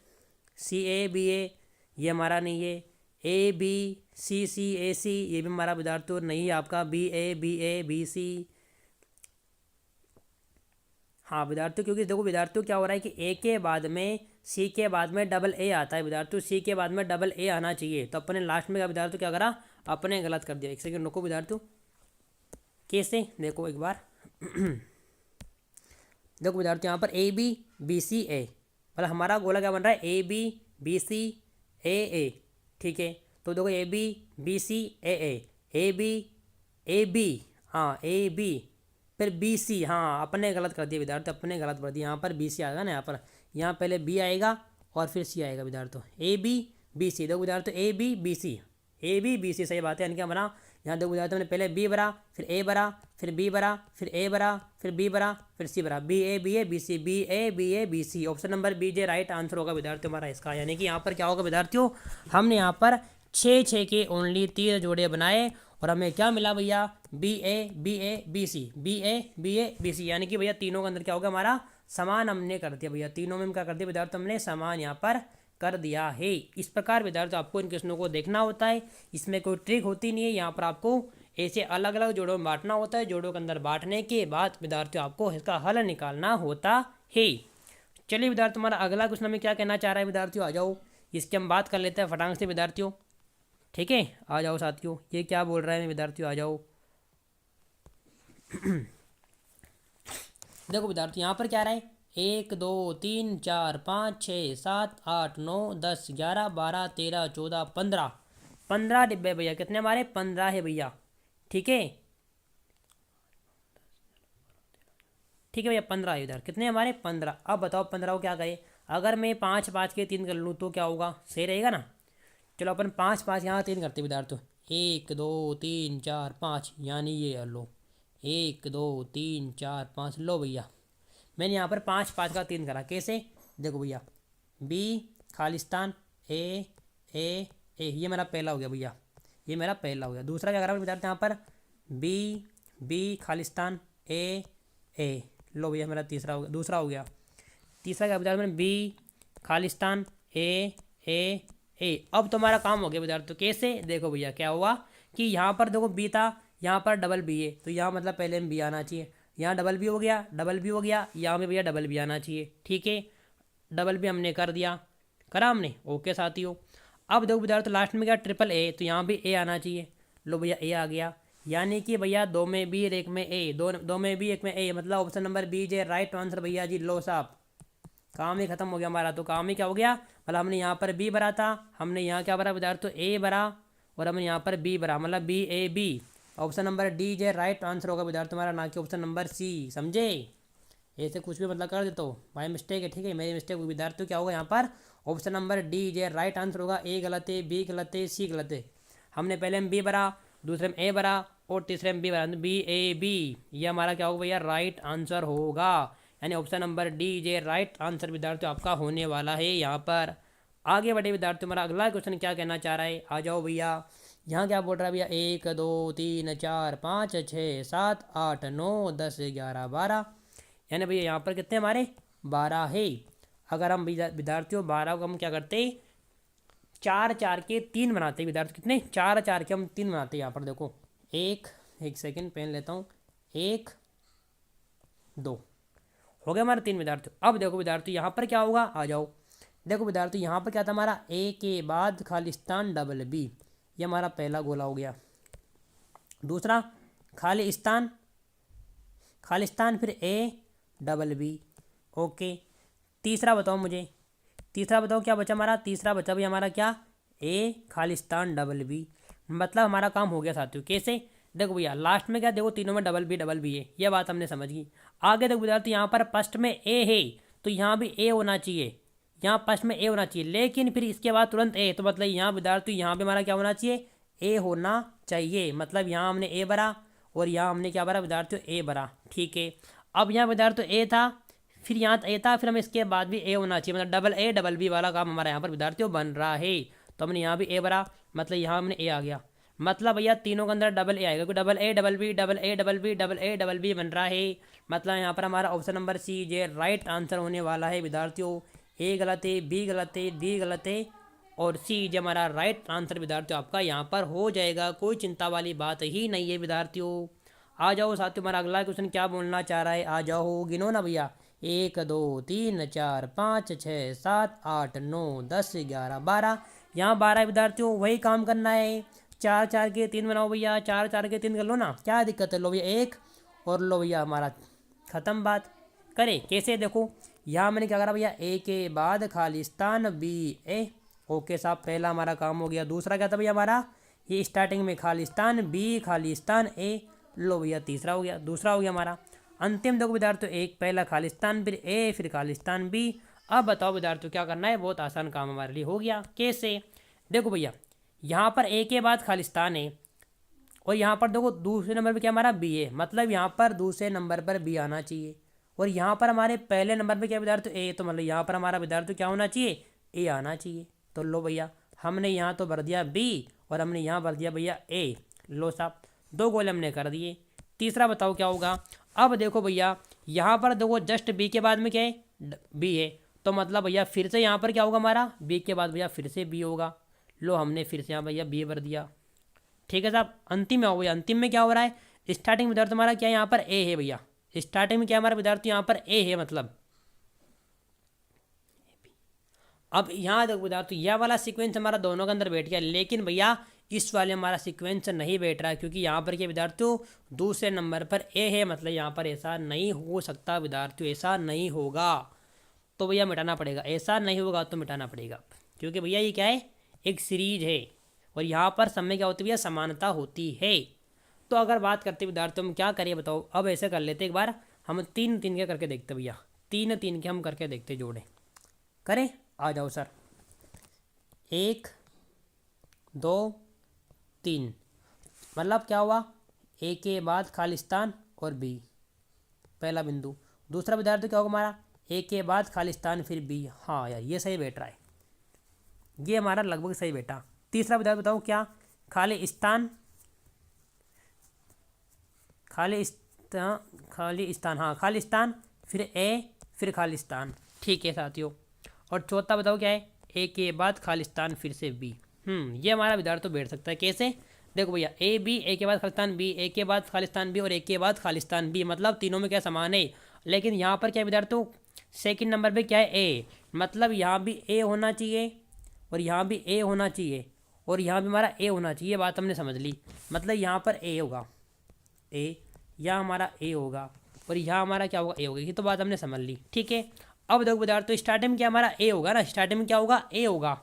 A: C A B A, ये हमारा नहीं है। ए बी सी ए सी, ये भी हमारा विद्यार्थी नहीं है आपका। बी ए बी सी, हाँ विद्यार्थियों, क्योंकि देखो विद्यार्थियों क्या हो रहा है कि ए के बाद में सी के बाद में डबल ए आता है विद्यार्थियों, सी के बाद में डबल ए आना चाहिए, तो अपने लास्ट में क्या विद्यार्थियों क्या करा, अपने गलत कर दिया। एक सेकंड रुको विद्यार्थियों, कैसे देखो एक बार देखो विद्यार्थियों यहाँ पर ए बी बी सी ए, मतलब हमारा गोला क्या बन रहा है, ए बी बी सी ए। ठीक है, तो देखो A B B C A B, हाँ ए बी, फिर बी सी, हाँ अपने गलत कर दिया विद्यार्थी, अपने गलत कर दिया। यहाँ पर बी सी आएगा ना, यहाँ पहले बी आएगा और फिर सी आएगा विद्यार्थी, ए बी बी सी। देखो विद्यार्थी A B B C, A B B C, सही बात है। यानी क्या बना, यहाँ देखो विद्यार्थी मैंने पहले बी भरा, फिर ए भरा, फिर बी भरा, फिर ए भरा, फिर बी भरा, फिर सी भरा, B A B C, B A B C. Option number B जे राइट आंसर होगा विद्यार्थियों हमारा इसका। यानी कि यहाँ पर क्या होगा विद्यार्थियों, हमने यहाँ पर 6 के ओनली 3 जोड़े बनाए, और हमें क्या मिला भैया, B A B C, B A B C. यानी कि भैया तीनों के अंदर क्या होगा हमारा, समान हमने कर दिया भैया, तीनों में हम क्या कर दिया विद्यार्थी, हमने समान यहाँ पर कर दिया है। इस प्रकार विद्यार्थी आपको इन क्वेश्चनों को देखना होता है, इसमें कोई ट्रिक होती नहीं है। यहाँ पर आपको ऐसे अलग अलग जोड़ों में बांटना होता है, जोड़ों के अंदर बांटने के बाद विद्यार्थियों आपको इसका हल निकालना होता है। चलिए विद्यार्थी, तुम्हारा अगला क्वेश्चन हमें क्या कहना चाह रहा है विद्यार्थियों, आ जाओ इसकी हम बात कर लेते हैं फटाक से विद्यार्थियों। ठीक है, आ जाओ साथियों, ये क्या बोल रहा है विद्यार्थियों, आ जाओ देखो विद्यार्थियों यहाँ पर क्या रहा है, 1 2 3 4 5 6 7 8 9 10 11 12 13 14 15, 15 डिब्बे भैया, कितने हमारे, 15 है भैया। ठीक है, ठीक है भैया, 15 है इधर, कितने हमारे 15। अब बताओ 15 को क्या करें, अगर मैं 5 5 के 3 कर लूँ तो क्या होगा, सही रहेगा ना। चलो अपन 5 5 यहाँ 3 करते विद्यार्थियों, 1 2 3 4 5, यानी ये लो 1 2 3 4 5, लो भैया मैंने यहाँ पर 5 5 का 3 करा। कैसे, देखो भैया बी खालिस्तान ए ए ए, ये मेरा पहला हो गया भैया, ये मेरा पहला हो गया। दूसरा क्या करा विद्यार्थी, यहाँ पर बी बी खालिस्तान ए ए, लो भैया मेरा तीसरा हो गया, दूसरा हो गया। तीसरा क्या विद्यार्थी, मैंने बी खालिस्तान ए ए ए। अब तुम्हारा काम हो गया विद्यार्थी, कैसे, देखो भैया क्या हुआ कि यहाँ पर देखो बी था, यहाँ पर डबल बी है, तो यहाँ मतलब पहले में बी आना चाहिए, यहाँ डबल बी हो गया, डबल बी हो गया, यहाँ में भैया डबल बी आना चाहिए। ठीक है, डबल बी हमने कर दिया, करा हमने, ओके साथियों। अब देखो विद्यार्थी लास्ट में क्या, ट्रिपल ए, तो यहाँ भी ए आना चाहिए, लो भैया ए आ गया। यानी कि भैया 2 में बी और 1 में ए, दो में बी 1 में ए, मतलब ऑप्शन नंबर बी जे राइट आंसर भैया जी। लो साहब, काम ही खत्म हो गया हमारा। तो काम ही क्या हो गया, मतलब हमने यहाँ पर बी भरा था, हमने यहाँ क्या भरा विद्यार्थी, ए भरा, और हमने यहाँ पर बी भरा, मतलब B A B. Option number D जे राइट आंसर होगा विद्यार्थी हमारा, ना कि ऑप्शन नंबर सी, समझे। ऐसे कुछ भी मतलब कर देता हूँ, बाय मिस्टेक है, ठीक है, मेरी मिस्टेक। विद्यार्थी क्या होगा यहाँ पर, ऑप्शन नंबर डी जे राइट आंसर होगा। ए गलत है, बी गलत है, सी गलत है। हमने पहले में बी भरा, दूसरे में ए भरा, और तीसरे में बी भरा, बी ए बी, ये हमारा क्या होगा भैया, राइट आंसर होगा। यानी ऑप्शन नंबर डी जे राइट आंसर विद्यार्थी आपका होने वाला है। यहाँ पर आगे बढ़े विद्यार्थी, हमारा अगला क्वेश्चन क्या कहना चाह रहा है, आ जाओ भैया। यहाँ क्या बोल रहा है भैया, 1 2 3 4 5 6 7 8 9 10 11 12, यानी भैया यहाँ पर कितने हमारे 12 है। अगर हम विद्यार्थियों 12 को हम क्या करते, 4 4 के 3 बनाते हैं विद्यार्थी, कितने 4 4 के हम 3 बनाते हैं। यहाँ पर देखो एक सेकेंड पेन लेता हूँ, 1 2, हो गया हमारे 3 विद्यार्थी। अब देखो विद्यार्थी यहाँ पर क्या होगा, आ जाओ। देखो विद्यार्थी यहाँ पर क्या था हमारा, ए के बाद खालिस्तान डबल बी, ये हमारा पहला गोला हो गया। दूसरा खालिस्तान, खालिस्तान फिर ए डबल बी, ओके। तीसरा बताओ मुझे, तीसरा बताओ क्या बचा हमारा, तीसरा बचा भी हमारा क्या, ए खालिस्तान डबल बी। मतलब हमारा काम हो गया साथियों। कैसे, देखो भैया लास्ट में क्या, देखो तीनों में डबल बी है, ये बात हमने समझ गई। आगे देखो विद्यार्थी यहाँ पर फर्स्ट में ए है तो यहाँ भी ए होना चाहिए, यहाँ फर्स्ट में ए होना चाहिए, लेकिन फिर इसके बाद तुरंत ए, तो मतलब यहाँ विद्यार्थी यहाँ पे हमारा क्या होना चाहिए, ए होना चाहिए। मतलब यहाँ हमने ए भरा और यहाँ हमने क्या भरा विद्यार्थियों, ए भरा, ठीक है। अब यहाँ विद्यार्थियों ए था, फिर यहाँ ए था, फिर हम इसके बाद भी ए होना चाहिए, मतलब डबल ए डबल बी वाला काम हमारा यहाँ पर विद्यार्थियों बन रहा है। तो हमने यहाँ भी ए भरा, मतलब यहाँ हमने ए आ गया, मतलब भैया तीनों के अंदर डबल ए आएगा, क्योंकि double A double B double A double B double A double B बन रहा है। मतलब यहाँ पर हमारा ऑप्शन नंबर सी ये राइट आंसर होने वाला है विद्यार्थियों। ए गलत है, बी गलत है, डी गलत है और सी जो हमारा राइट आंसर विद्यार्थियों आपका यहाँ पर हो जाएगा। कोई चिंता वाली बात ही नहीं है विद्यार्थियों। आ जाओ साथियों, हमारा अगला क्वेश्चन क्या बोलना चाह रहा है, आ जाओ, गिनो ना भैया, 1 2 3 4 5 6 7 8 9 10 11 12, यहाँ 12 विद्यार्थियों, वही काम करना है। 4 4 के 3 बनाओ भैया, 4 4 के 3 कर लो ना, क्या दिक्कत है, लो भैया 1 और लो भैया हमारा ख़त्म बात। करे कैसे, देखो यहाँ मैंने क्या करा भैया, ए के बाद खालिस्तान बी ए, ओके साहब, पहला हमारा काम हो गया। दूसरा क्या था भैया हमारा, ये स्टार्टिंग में खालिस्तान बी खालिस्तान ए, लो भैया तीसरा हो गया, दूसरा हो गया हमारा। अंतिम देखो विद्यार्थियों, एक पहला खालिस्तान फिर ए फिर खालिस्तान बी। अब बताओ विद्यार्थियों क्या करना है, बहुत आसान काम हमारे लिए हो गया। कैसे, देखो भैया यहाँ पर ए के बाद खालिस्तान है और यहाँ पर देखो दूसरे नंबर पर क्या हमारा बी है, मतलब यहाँ पर दूसरे नंबर पर बी आना चाहिए। और यहाँ पर हमारे पहले नंबर पर क्या विद्यार्थियों, ए, तो मतलब यहाँ पर हमारा विद्यार्थियों क्या होना चाहिए, ए आना चाहिए। तो लो भैया हमने यहाँ तो भर दिया बी और हमने यहाँ भर दिया भैया ए, लो साहब 2 गोले हमने कर दिए। तीसरा बताओ क्या होगा। अब देखो भैया यहाँ पर देखो जस्ट बी के बाद में क्या है, बी है, तो मतलब भैया फिर से यहाँ पर क्या होगा हमारा, बी के बाद भैया फिर से बी होगा। लो हमने फिर से यहाँ भैया बी भर दिया, ठीक है साहब। अंतिम में हो भैया, अंतिम में क्या हो रहा है, स्टार्टिंग विद्यार्थी हमारा क्या है, यहाँ पर ए है भैया, स्टार्टिंग में क्या हमारा विद्यार्थी यहाँ पर ए है, मतलब अब यहाँ देखो विद्यार्थी यह वाला सीक्वेंस हमारा दोनों के अंदर बैठ गया, लेकिन भैया इस वाले हमारा सीक्वेंस नहीं बैठ रहा है, क्योंकि यहाँ पर क्या विद्यार्थियों दूसरे नंबर पर ए है, मतलब यहाँ पर ऐसा नहीं हो सकता विद्यार्थियों, ऐसा नहीं होगा तो भैया मिटाना पड़ेगा, ऐसा नहीं होगा तो मिटाना पड़ेगा, क्योंकि भैया ये क्या है, एक सीरीज है और यहाँ पर सब में क्या होती है भैया, समानता होती है। तो अगर बात करते विद्यार्थियों हम क्या करिए बताओ, अब ऐसे कर लेते एक बार, हम 3 3 के करके देखते भैया, 3 3 के हम करके देखते, जोड़े करें, आ जाओ सर। 1 2 3, मतलब क्या हुआ, ए के बाद खालिस्तान और बी, पहला बिंदु। दूसरा विद्यार्थी क्या होगा हमारा, ए के बाद खालिस्तान फिर बी, हाँ यार ये सही बैठ रहा है, ये हमारा लगभग सही बैठा। तीसरा विद्यार्थी बताओ क्या, खालिस्तान खालिस्तान खालिस्तान, हाँ खालिस्तान फिर ए फिर खालिस्तान, ठीक है साथियों। और चौथा बताओ क्या है, ए के बाद खालिस्तान फिर से बी, ये हमारा विद्यार्थी तो बैठ सकता है। कैसे, देखो भैया ए बी, ए के बाद खालिस्तान बी, ए के बाद खालिस्तान बी और ए के बाद खालिस्तान बी, मतलब तीनों में क्या समान है। लेकिन यहाँ पर क्या विद्यार्थियों सेकंड नंबर पे क्या है, ए, मतलब यहाँ भी ए होना चाहिए और यहाँ भी ए होना चाहिए और यहाँ भी हमारा ए होना चाहिए, ये बात हमने समझ ली। मतलब यहाँ पर ए होगा, ए यहाँ हमारा ए होगा और यहाँ हमारा क्या होगा, ए होगा, ये तो बात हमने समझ ली, ठीक है। अब देखो विद्यार्थियों स्टार्टिंग में क्या हमारा ए होगा ना, स्टार्टिंग में क्या होगा, ए होगा,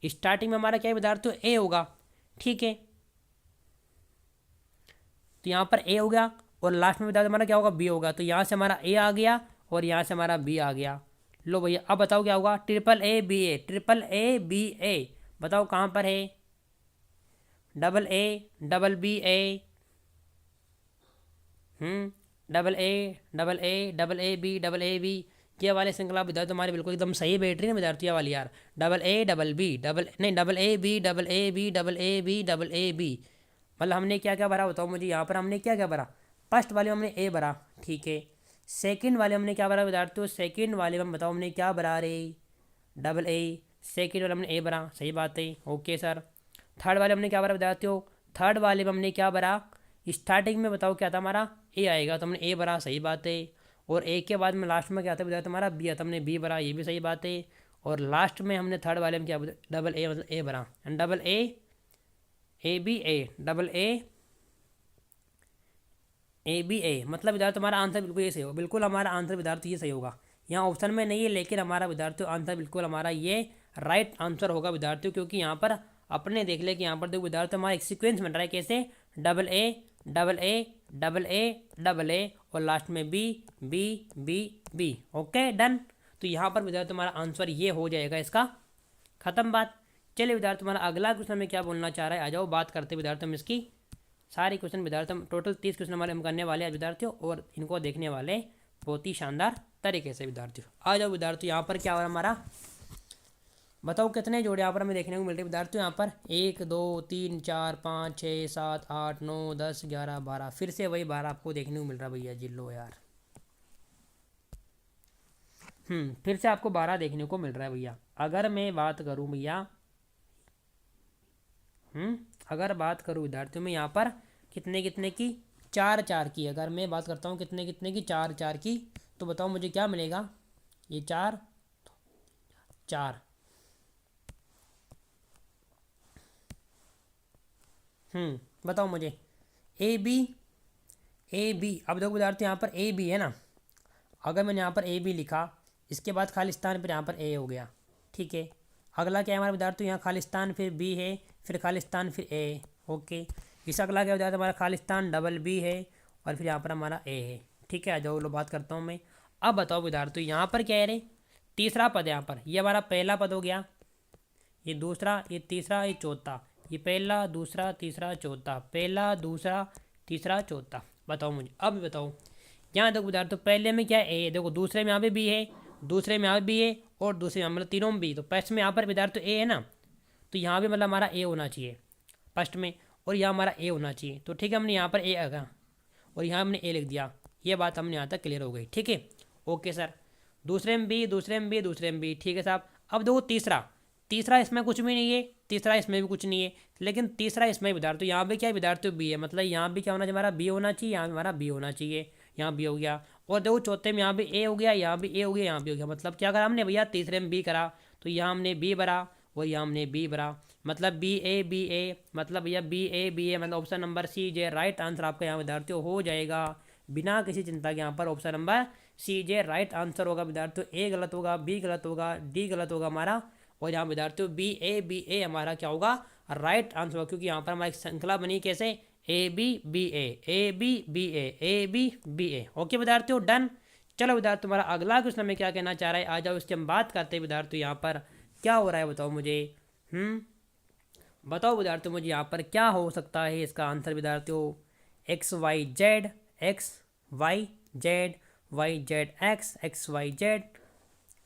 A: स्टार्टिंग में हमारा क्या है विद्यार्थियों, ए होगा, ठीक है। तो यहाँ पर ए हो गया और लास्ट में विद्यार्थी हमारा क्या होगा, बी होगा, तो यहाँ से हमारा ए आ गया और यहाँ से हमारा बी आ गया। लो भैया अब बताओ क्या होगा, triple A B A, triple A B A, बताओ कहाँ पर है, double A double B A, double A double A double A B double A B, ये वाले श्रृंखला विद्यार्थी हमारे बिल्कुल एकदम सही बैठ रही है विद्यार्थियों वाली यार, double A double B double नहीं double A B double A B double A B double A B. मतलब हमने क्या क्या भरा बताओ मुझे, यहाँ पर हमने क्या क्या भरा, फर्स्ट वाले हमने ए भरा, ठीक है। सेकंड वाले हमने क्या भरा विद्यार्थियों, सेकंड वाले में बताओ हमने क्या भरा रे, डबल ए, सेकंड वाले हमने ए भरा, सही बात है, ओके सर। थर्ड वाले हमने क्या भरा विद्यार्थियों, थर्ड वाले में हमने क्या भरा, स्टार्टिंग में बताओ क्या था हमारा, ए आएगा, तो हमने ए भरा, सही बात है। और ए के बाद में लास्ट में क्या आता है विद्यार्थी हमारा बी आता है, हमने बी भरा, ये भी सही बात है। और लास्ट में हमने थर्ड वाले में क्या डबल ए मतलब ए भरा, and double A B A double A B A मतलब विद्यार्थी हमारा आंसर बिल्कुल ये सही होगा, बिल्कुल हमारा आंसर विद्यार्थी ये सही होगा। यहाँ ऑप्शन में नहीं है लेकिन हमारा विद्यार्थियों आंसर बिल्कुल हमारा ये राइट आंसर होगा विद्यार्थियों, क्योंकि यहाँ पर अपने देख ले कि यहाँ पर देखो विद्यार्थी हमारा एक सीक्वेंस बन रहा है, कैसे double A double A double A double A और लास्ट में B B B B. Okay done. तो यहाँ पर विद्यार्थी हमारा आंसर ये हो जाएगा इसका, खत्म बात। चलिए विद्यार्थी हमारा अगला क्वेश्चन में क्या बोलना चाह रहा है, आ जाओ बात करते विद्यार्थी हम इसकी। सारे क्वेश्चन विद्यार्थी हम टोटल 30 क्वेश्चन हमारे हम करने वाले हैं विद्यार्थियों, और इनको देखने वाले बहुत ही शानदार तरीके से विद्यार्थियों। आ जाओ विद्यार्थियों, यहाँ पर क्या हो रहा है हमारा, बताओ कितने जोड़े यहाँ पर हमें देखने को मिल रहे हैं विद्यार्थियों। यहाँ पर 1 2 3 4 5 6 7 8 9 10 11 12, फिर से वही 12 आपको देखने को मिल रहा है भैया जी, लो यार। फिर से आपको 12 देखने को मिल रहा है भैया। अगर मैं बात करूँ भैया, अगर बात करूँ विद्यार्थियों में यहाँ पर कितने कितने की, 4 4 की, अगर मैं बात करता हूँ कितने कितने की, 4 4 की, तो बताओ मुझे क्या मिलेगा, ये 4 4 बताओ मुझे ए बी। अब देखो विद्यार्थी यहाँ पर ए बी है ना, अगर मैंने यहाँ पर ए बी लिखा, इसके बाद खालिस्तान फिर यहाँ पर ए हो गया, ठीक है। अगला क्या है हमारा विद्यार्थी, यहाँ खालिस्तान फिर बी है, फिर खालिस्तान फिर ए, ओके। इस अगला क्या विद्यार्थी हमारा खालिस्तान डबल बी है और फिर यहाँ पर हमारा ए है, ठीक है। आ जाओ लो बात करता हूँ मैं। अब बताओ विद्यार्थी यहाँ पर क्या है रे, तीसरा पद है यहाँ पर, ये हमारा पहला पद हो गया, ये दूसरा, ये तीसरा, ये चौथा, ये पहला दूसरा तीसरा चौथा, पहला दूसरा तीसरा चौथा। बताओ मुझे, अब बताओ यहाँ देखो विद्यार्थी पहले में क्या है ए, देखो दूसरे में यहाँ पे बी है, दूसरे में यहाँ पे बी है, और दूसरे में मतलब तीनों में बी, तो फर्स्ट में यहाँ पर विद्यार्थी ए है ना, तो यहाँ भी मतलब हमारा ए होना चाहिए फर्स्ट में, और यहाँ हमारा ए होना चाहिए। तो ठीक है, हमने यहाँ पर ए आगा और यहाँ हमने ए लिख दिया, ये बात हमने यहाँ तक क्लियर हो गई, ठीक है। ओके सर, दूसरे में बी, दूसरे में बी, दूसरे में बी, ठीक है साहब। अब देखो तीसरा इसमें कुछ भी नहीं है, तीसरा इसमें भी कुछ नहीं है, लेकिन तीसरा इसमें विद्यार्थी यहाँ पे क्या विद्यार्थी बी है, मतलब यहाँ भी क्या होना चाहिए हमारा बी होना चाहिए, यहाँ हमारा बी होना चाहिए, यहाँ बी हो गया। और देखो चौथे में यहाँ भी ए हो गया, यहाँ भी ए हो गया, यहाँ भी हो गया, मतलब क्या करा हमने भैया, तीसरे में बी करा, तो यहाँ हमने बी भरा और यहाँ हमने बी भरा, मतलब बी ए, मतलब भैया बी ए, मतलब ऑप्शन नंबर सी जे राइट आंसर आपका यहाँ विद्यार्थियों हो जाएगा, बिना किसी चिंता के। यहाँ पर ऑप्शन नंबर सी जे राइट आंसर होगा विद्यार्थियों, ए गलत होगा, बी गलत होगा, डी गलत होगा हमारा, और यहाँ विद्यार्थियों बी ए हमारा क्या होगा, राइट आंसर होगा, क्योंकि यहाँ पर हमारी श्रृंखला बनी कैसे, A B B A B B A B B A. Okay विद्यार्थियों डन। चलो विद्यार्थी तुम्हारा अगला क्वेश्चन में क्या कहना चाह रहा है, आ जाओ इसकी हम बात करते हैं विद्यार्थी। यहाँ पर क्या हो रहा है बताओ मुझे, बताओ विद्यार्थियों मुझे यहाँ पर क्या हो सकता है इसका आंसर विद्यार्थियों, X Y Z Y Z X Y Z.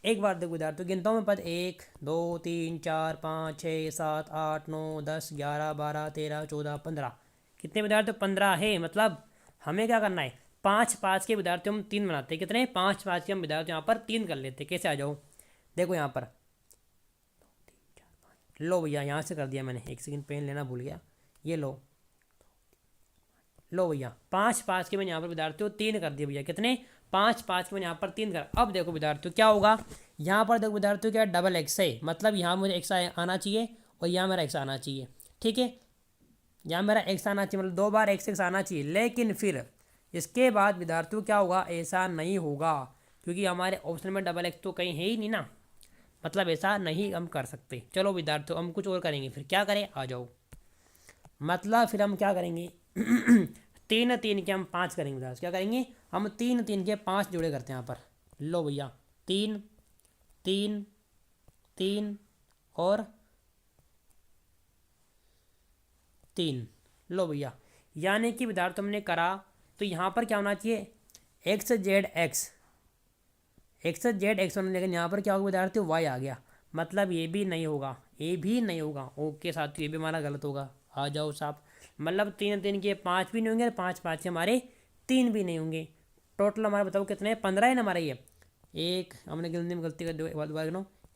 A: एक बार देखो विद्यार्थियों गिनता हूँ मैं पद, 1 2 3 4 5 6 7 8 9 10 11 12 13 14 15, कितने विद्यार्थी 15 है। मतलब हमें क्या करना है, 5 5 के विद्यार्थियों हम 3 बनाते हैं, कितने 5 5 के हम विद्यार्थी यहाँ पर 3 कर लेते हैं। कैसे, आ जाओ देखो यहाँ पर, लो भैया यहाँ से कर दिया मैंने, एक सेकंड पेन लेना भूल गया, ये लो भैया 5 5 के मैंने यहाँ पर विद्यार्थियों 3 कर दिया भैया, कितने 5 5 के मैंने यहाँ पर 3 कर। अब देखो विद्यार्थियों क्या होगा, यहाँ पर देखो विद्यार्थियों क्या डबल एक्स है, मतलब यहाँ मुझे एक्स आना चाहिए और यहाँ मेरा एक्स आना चाहिए, ठीक है। यहाँ मेरा एक्स आना चाहिए, मतलब 2 बार एक्स आना चाहिए, लेकिन फिर इसके बाद विद्यार्थियों क्या होगा, ऐसा नहीं होगा, क्योंकि हमारे ऑप्शन में डबल एक्स तो कहीं है ही नहीं ना, मतलब ऐसा नहीं हम कर सकते। चलो विद्यार्थियों हम कुछ और करेंगे, फिर क्या करें, आ जाओ, मतलब फिर हम क्या करेंगे 3 3 के हम 5 करेंगे विद्यार्थी, क्या करेंगे हम 3 3 के 5 जोड़े करते हैं यहाँ पर। लो भैया 3 3 3 और 3, लो भैया, यानी कि विद्यार्थी हमने करा, तो यहाँ पर क्या होना चाहिए, एक्स जेड एक्स होना, लेकिन यहाँ पर क्या होगा विद्यार्थी, वाई आ गया, मतलब ये भी नहीं होगा, ये भी नहीं होगा। ओके साथियों, ये भी हमारा गलत होगा। आ जाओ साहब, मतलब 3 3 के 5 भी नहीं होंगे, 5 5 के हमारे 3 भी नहीं होंगे, टोटल हमारे बताओ कितने 15 है ना हमारा। ये एक हमने गिनती में गलती कर दो,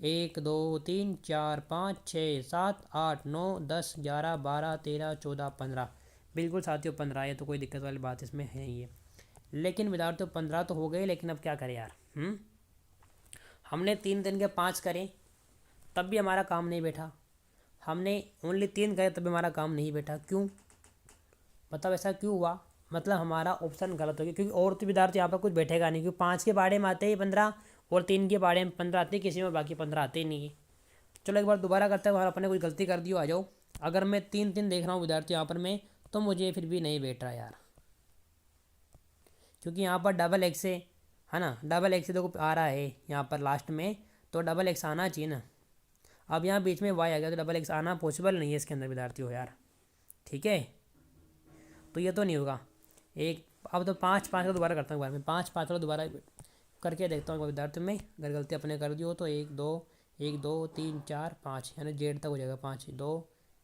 A: 1 2 3 4 5 6 7 8 9 10 11 12 13 14 15, बिल्कुल साथियों 15 है, तो कोई दिक्कत वाली बात इसमें है ही है। लेकिन विद्यार्थियों 15 तो हो गए, लेकिन अब क्या करें यार। हमने 3 दिन के 5 करें तब भी हमारा काम नहीं बैठा, हमने ओनली 3 करे तब भी हमारा काम नहीं बैठा। क्यों मतलब ऐसा क्यों हुआ? मतलब हमारा ऑप्शन गलत हो गया, क्योंकि और तो विद्यार्थी यहाँ पर कुछ बैठेगा नहीं, क्योंकि 5 के बारे में आते ही 15 और 3 के बारे में 15 आते, किसी में बाकी 15 आते ही नहीं है। चलो एक बार दोबारा करते हैं, अपने कोई गलती कर दी हो, आ जाओ। अगर मैं 3 देख रहा हूँ विद्यार्थी यहाँ पर मैं, तो मुझे फिर भी नहीं बैठ रहा यार, क्योंकि यहाँ पर डबल एक्स है ना, डबल एक्स देखो आ रहा है यहाँ पर लास्ट में, तो डबल एक्स आना चाहिए ना। अब यहाँ बीच में वाई आ गया, तो डबल एक्स आना पॉसिबल नहीं है इसके अंदर विद्यार्थी हो यार, ठीक है, तो ये तो नहीं होगा। एक अब तो 5 5 का दोबारा करता हूँ, बार में 5 5 का दोबारा करके देखता हूँ विद्यार्थी में, अगर गलती अपने कर दी हो तो 1 2 3 4 5 यानी जेड तक हो जाएगा, 5 2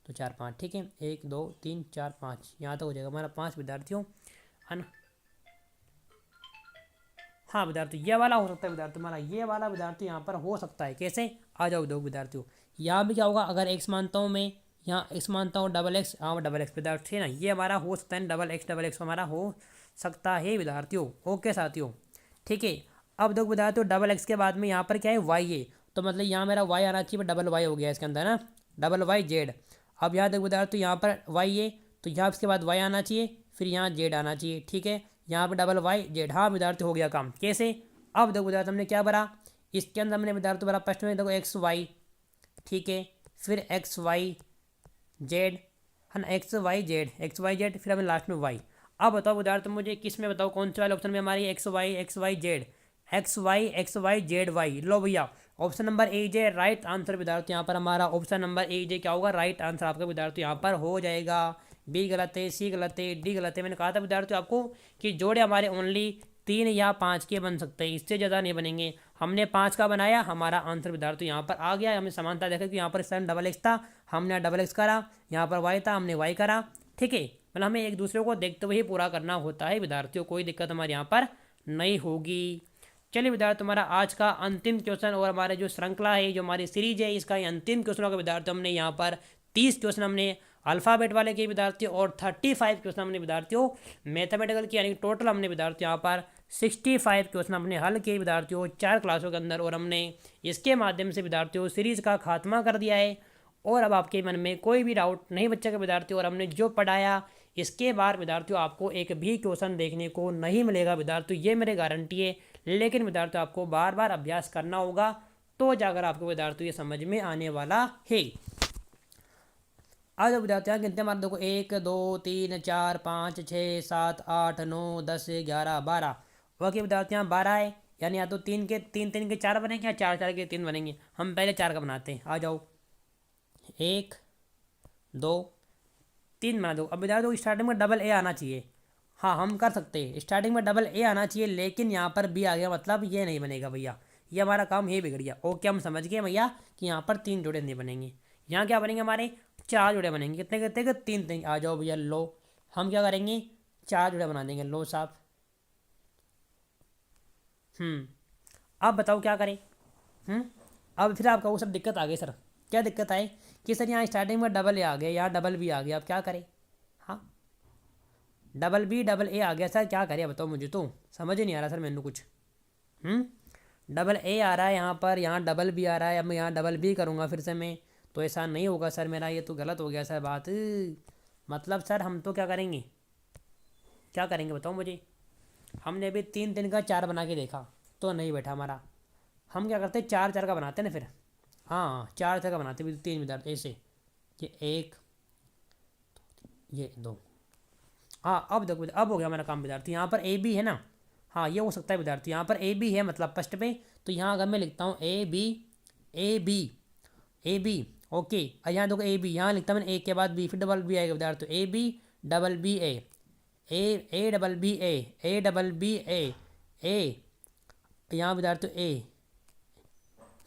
A: तो 4 5, ठीक है, 1 2 3 4 5 यहाँ तक हो जाएगा हमारा 5 विद्यार्थियों, है ना। हाँ विद्यार्थी ये वाला हो सकता है विद्यार्थी, हमारा ये वाला विद्यार्थी यहाँ पर हो सकता है। कैसे? आ जाओ दो विद्यार्थियों, यहाँ भी क्या होगा, अगर एक्स मानता हूँ मैं, यहाँ एक्स मानता हूँ, डबल एक्स, हाँ डबल एक्स विद्यार्थी है ना, ये हमारा हो सकता है, डबल एक्स हमारा हो सकता है विद्यार्थियों। ओके साथियों, ठीक है। अब देखो विद्यार्थियों, डबल एक्स के बाद में यहाँ पर क्या है, वाई है, तो मतलब यहाँ मेरा वाई आना चाहिए, डबल वाई हो गया इसके अंदर ना, डबल वाई जेड। अब यहाँ देखो विद्यार्थियों, यहाँ पर वाई है, तो यहाँ इसके बाद वाई आना चाहिए, फिर यहाँ जेड आना चाहिए, ठीक है, यहाँ पर डबल वाई जेड। हाँ विद्यार्थी हो गया काम। कैसे? अब देखो विद्यार्थी हमने क्या भरा, इसके अंदर हमने विद्यार्थी भरा फर्स्ट में देखो एक्स वाई, ठीक है, फिर एक्स वाई जेड, है ना, एक्स वाई जेड, फिर हमें लास्ट में वाई। अब बताओ विद्यार्थी मुझे किस में बताओ, कौन से वाले ऑप्शन में हमारी X Y Z, X Y Z Y. लो भैया ऑप्शन नंबर ए जे राइट आंसर विद्यार्थी, यहाँ पर हमारा ऑप्शन नंबर ए जे क्या होगा, राइट आंसर आपका विद्यार्थी यहाँ पर हो जाएगा। बी गलत है, सी गलत है, डी गलत है। मैंने कहा था विद्यार्थी आपको कि जोड़े हमारे ओनली 3 या 5 के बन सकते हैं, इससे ज़्यादा नहीं बनेंगे। हमने 5 का बनाया, हमारा आंसर विद्यार्थी यहाँ पर आ गया। हमने समानता देखा कि यहाँ पर सन डबल एक्स था, हमने डबल एक्स करा, यहाँ पर वाई था, हमने वाई करा, ठीक है। मतलब हमें एक दूसरे को देखते हुए ही पूरा करना होता है विद्यार्थियों, कोई दिक्कत हमारे यहाँ पर नहीं होगी। चलिए विद्यार्थी तुम्हारा आज का अंतिम क्वेश्चन, और हमारे जो श्रृंखला है, जो हमारी सीरीज है, इसका अंतिम क्वेश्चन होगा विद्यार्थी। हमने यहाँ पर 30 क्वेश्चन हमने अल्फ़ाबेट वाले के विद्यार्थियों और 35 क्वेश्चन हमने विद्यार्थियों मैथमेटिकल की, यानी टोटल हमने विद्यार्थियों यहाँ पर 65 क्वेश्चन हमने हल किए विद्यार्थियों 4 क्लासों के अंदर, और हमने इसके माध्यम से विद्यार्थियों सीरीज का खात्मा कर दिया है। और अब आपके मन में कोई भी डाउट नहीं बचेगा विद्यार्थियों, और हमने जो पढ़ाया इसके बाद विद्यार्थियों आपको एक भी क्वेश्चन देखने को नहीं मिलेगा विद्यार्थियों, ये मेरी गारंटी है। लेकिन विद्यार्थियों आपको बार बार अभ्यास करना होगा, तो जाकर आपको विद्यार्थियों ये समझ में आने वाला है। आज विद्यार्थियों गिनते हमारे देखो 1 2 3 4 5 6 7 8 9 10 11 12, वह विद्यार्थियों 12 है, यानी या तो 3 के 4 बनेंगे या 4 के 3 बनेंगे। हम पहले 4 का बनाते हैं, आ जाओ 1 2 3 बना दो। अब विद्यार्थियों स्टार्टिंग में डबल ए आना चाहिए, हाँ हम कर सकते हैं, स्टार्टिंग में डबल ए आना चाहिए, लेकिन यहाँ पर बी आ गया, मतलब ये नहीं बनेगा भैया, ये हमारा काम ये बिगड़ गया। ओके हम समझ गए भैया कि यहाँ पर 3 जोड़े नहीं बनेंगे, यहाँ क्या बनेंगे, हमारे 4 जोड़े बनेंगे। कितने कितने? 3 आ जाओ भैया, लो हम क्या करेंगे, 4 जोड़े बना देंगे, लो साहब। अब बताओ क्या करें। अब फिर आपका वो सब दिक्कत आ गई सर, क्या दिक्कत आए कि सर यहाँ स्टार्टिंग में डबल ए आ गया, यहाँ डबल बी आ गया, अब क्या करें। हाँ डबल बी डबल ए आ गया सर, क्या करें बताओ, मुझे तो समझ ही नहीं आ रहा सर मैंने कुछ। डबल ए आ रहा है यहाँ पर, यहाँ डबल बी आ रहा है, अब मैं यहाँ डबल बी करूँगा फिर से मैं, तो ऐसा नहीं होगा सर मेरा, ये तो गलत हो गया सर बात। मतलब सर हम तो क्या करेंगे, क्या करेंगे बताओ मुझे। हमने अभी 3 का 4 बना के देखा तो नहीं बैठा हमारा, हम क्या करते 4 का बनाते ना फिर, हाँ 4 का बनाते 3 विद्यार्थी ऐसे, ये 1 ये 2। हाँ अब देखो अब हो गया हमारा काम विद्यार्थी, यहाँ पर ए बी है ना, हाँ ये हो सकता है विद्यार्थी, यहाँ पर ए बी है मतलब फर्स्ट पे, तो यहाँ अगर मैं लिखता हूँ ए बी ओके, यहाँ देखो ए बी, यहाँ लिखता मैंने ए के बाद बी, फिर डबल बी आएगा विद्यार्थी, A B double B A double B A double B A, यहाँ विद्यार्थी ए,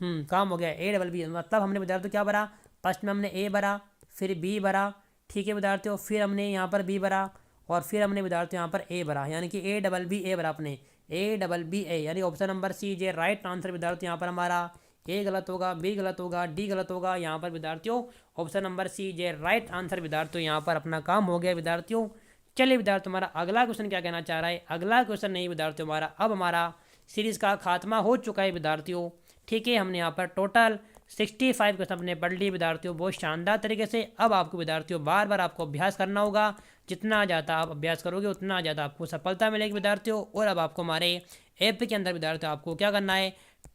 A: काम हो गया, ए डबल बी, मतलब हमने विद्यार्थी क्या भरा, फर्स्ट में हमने ए भरा, फिर बी भरा, ठीक है विद्यार्थियों, फिर हमने यहाँ पर बी भरा, और फिर हमने विद्यार्थियों यहाँ पर ए भरा, यानी कि ए डबल बी ए भरा अपने, ए डबल बी ए, यानी ऑप्शन नंबर सी जे राइट आंसर विद्यार्थी। यहाँ पर हमारा ए गलत होगा, बी गलत होगा, डी गलत होगा, यहाँ पर विद्यार्थियों ऑप्शन नंबर सी जे राइट आंसर विद्यार्थियों। यहाँ पर अपना काम हो गया विद्यार्थियों। चलिए विद्यार्थियों, हमारा अगला क्वेश्चन क्या कहना चाह रहा है। अगला क्वेश्चन नहीं विद्यार्थियों, हमारा अब हमारा सीरीज का खात्मा हो चुका है विद्यार्थियों। ठीक है, हमने यहाँ पर टोटल 65 क्वेश्चन अपने पढ़ लिए विद्यार्थियों, बहुत शानदार तरीके से। अब आपको विद्यार्थियों बार बार आपको अभ्यास करना होगा। जितना ज़्यादा आप अभ्यास करोगे उतना ज़्यादा आपको सफलता मिलेगी विद्यार्थियों। और अब आपको हमारे ऐप के अंदर विद्यार्थियों आपको क्या करना है,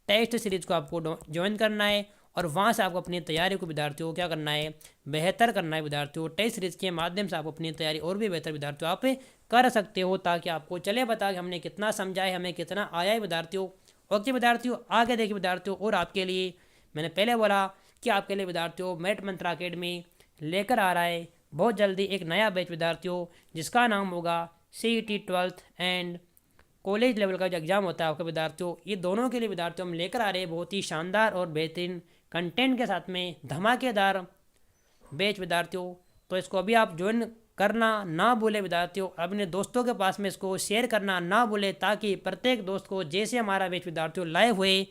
A: टेस्ट सीरीज को आपको ज्वाइन करना है और वहाँ से आपको अपनी तैयारी को विद्यार्थियों को क्या करना है, बेहतर करना है विद्यार्थियों। टेस्ट सीरीज के माध्यम से आप अपनी तैयारी और भी बेहतर विद्यार्थियों आप कर सकते हो, ताकि आपको चले पता कि हमने कितना समझा है, हमें कितना आया है विद्यार्थियों। ओके विद्यार्थियों, आगे देखिए विद्यार्थियों, और आपके लिए मैंने पहले बोला कि आपके लिए विद्यार्थियों मैथ मंत्र अकेडमी लेकर आ रहा है बहुत जल्दी एक नया बैच विद्यार्थियों, जिसका नाम होगा CET 12th and college level का जो एग्ज़ाम होता है आपके विद्यार्थियों, ये दोनों के लिए विद्यार्थियों हम लेकर आ रहे हैं बहुत ही शानदार और बेहतरीन कंटेंट के साथ में धमाकेदार बैच विद्यार्थियों। तो इसको अभी आप ज्वाइन करना ना भूले विद्यार्थियों, अपने दोस्तों के पास में इसको शेयर करना ना भूले, ताकि प्रत्येक दोस्त को जैसे हमारा बैच विद्यार्थियों लाइव हुए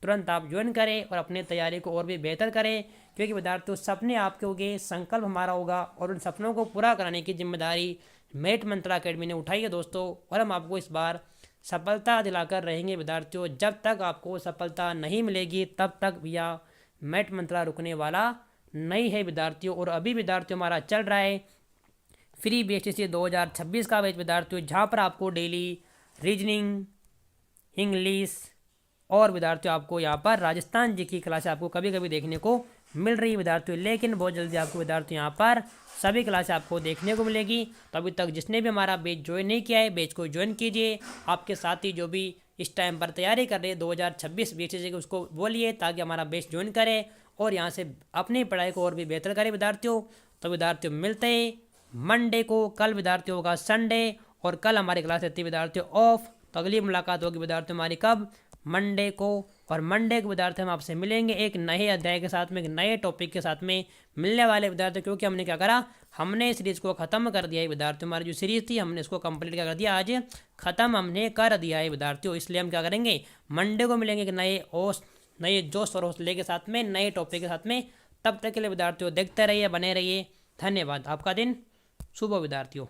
A: तुरंत आप ज्वाइन करें और अपने तैयारी को और भी बेहतर करें। क्योंकि विद्यार्थियों सपने आपके होंगे, संकल्प हमारा होगा, और उन सपनों को पूरा कराने की जिम्मेदारी मैथ मंत्र अकेडमी ने उठाई है दोस्तों। और हम आपको इस बार सफलता दिलाकर रहेंगे विद्यार्थियों। जब तक आपको सफलता नहीं मिलेगी तब तक भैया मैथ मंत्र रुकने वाला नहीं है विद्यार्थियों। और अभी विद्यार्थियों हमारा चल रहा है फ्री BSTC 2026 का बैच विद्यार्थियों, जहाँ पर आपको डेली रीजनिंग, इंग्लिश और विद्यार्थियों आपको यहाँ पर राजस्थान जी की क्लास आपको कभी कभी देखने को मिल रही है विद्यार्थियों। लेकिन बहुत जल्दी आपको विद्यार्थियों यहाँ पर सभी क्लासें आपको देखने को मिलेगी। तो अभी तक जिसने भी हमारा बैच ज्वाइन नहीं किया है, बैच को ज्वाइन कीजिए। आपके साथी जो भी इस टाइम पर तैयारी कर रहे हैं 2026 BSTC की, उसको बोलिए ताकि हमारा बैच ज्वाइन करे और यहाँ से अपनी पढ़ाई को और भी बेहतर करें विद्यार्थियों। तो विद्यार्थियों मिलते हैं मंडे को, कल विद्यार्थियों का संडे, और कल हमारी क्लास रहती है विद्यार्थियों ऑफ। तो अगली मुलाकात होगी विद्यार्थियों हमारी कब, मंडे को। और मंडे को विद्यार्थियों हम आपसे मिलेंगे एक नए अध्याय के साथ में, एक नए टॉपिक के साथ में मिलने वाले विद्यार्थियों। क्योंकि हमने क्या करा, हमने सीरीज को ख़त्म कर दिया है विद्यार्थियों। हमारी जो सीरीज थी हमने इसको कंप्लीट क्या कर दिया, आज ख़त्म हमने कर दिया है विद्यार्थियों। इसलिए हम क्या करेंगे, मंडे को मिलेंगे एक नए जोश और हौसले के साथ में, नए टॉपिक के साथ में। तब तक के लिए विद्यार्थियों देखते रहिए, बने रहिए। धन्यवाद। आपका दिन शुभ हो विद्यार्थियों।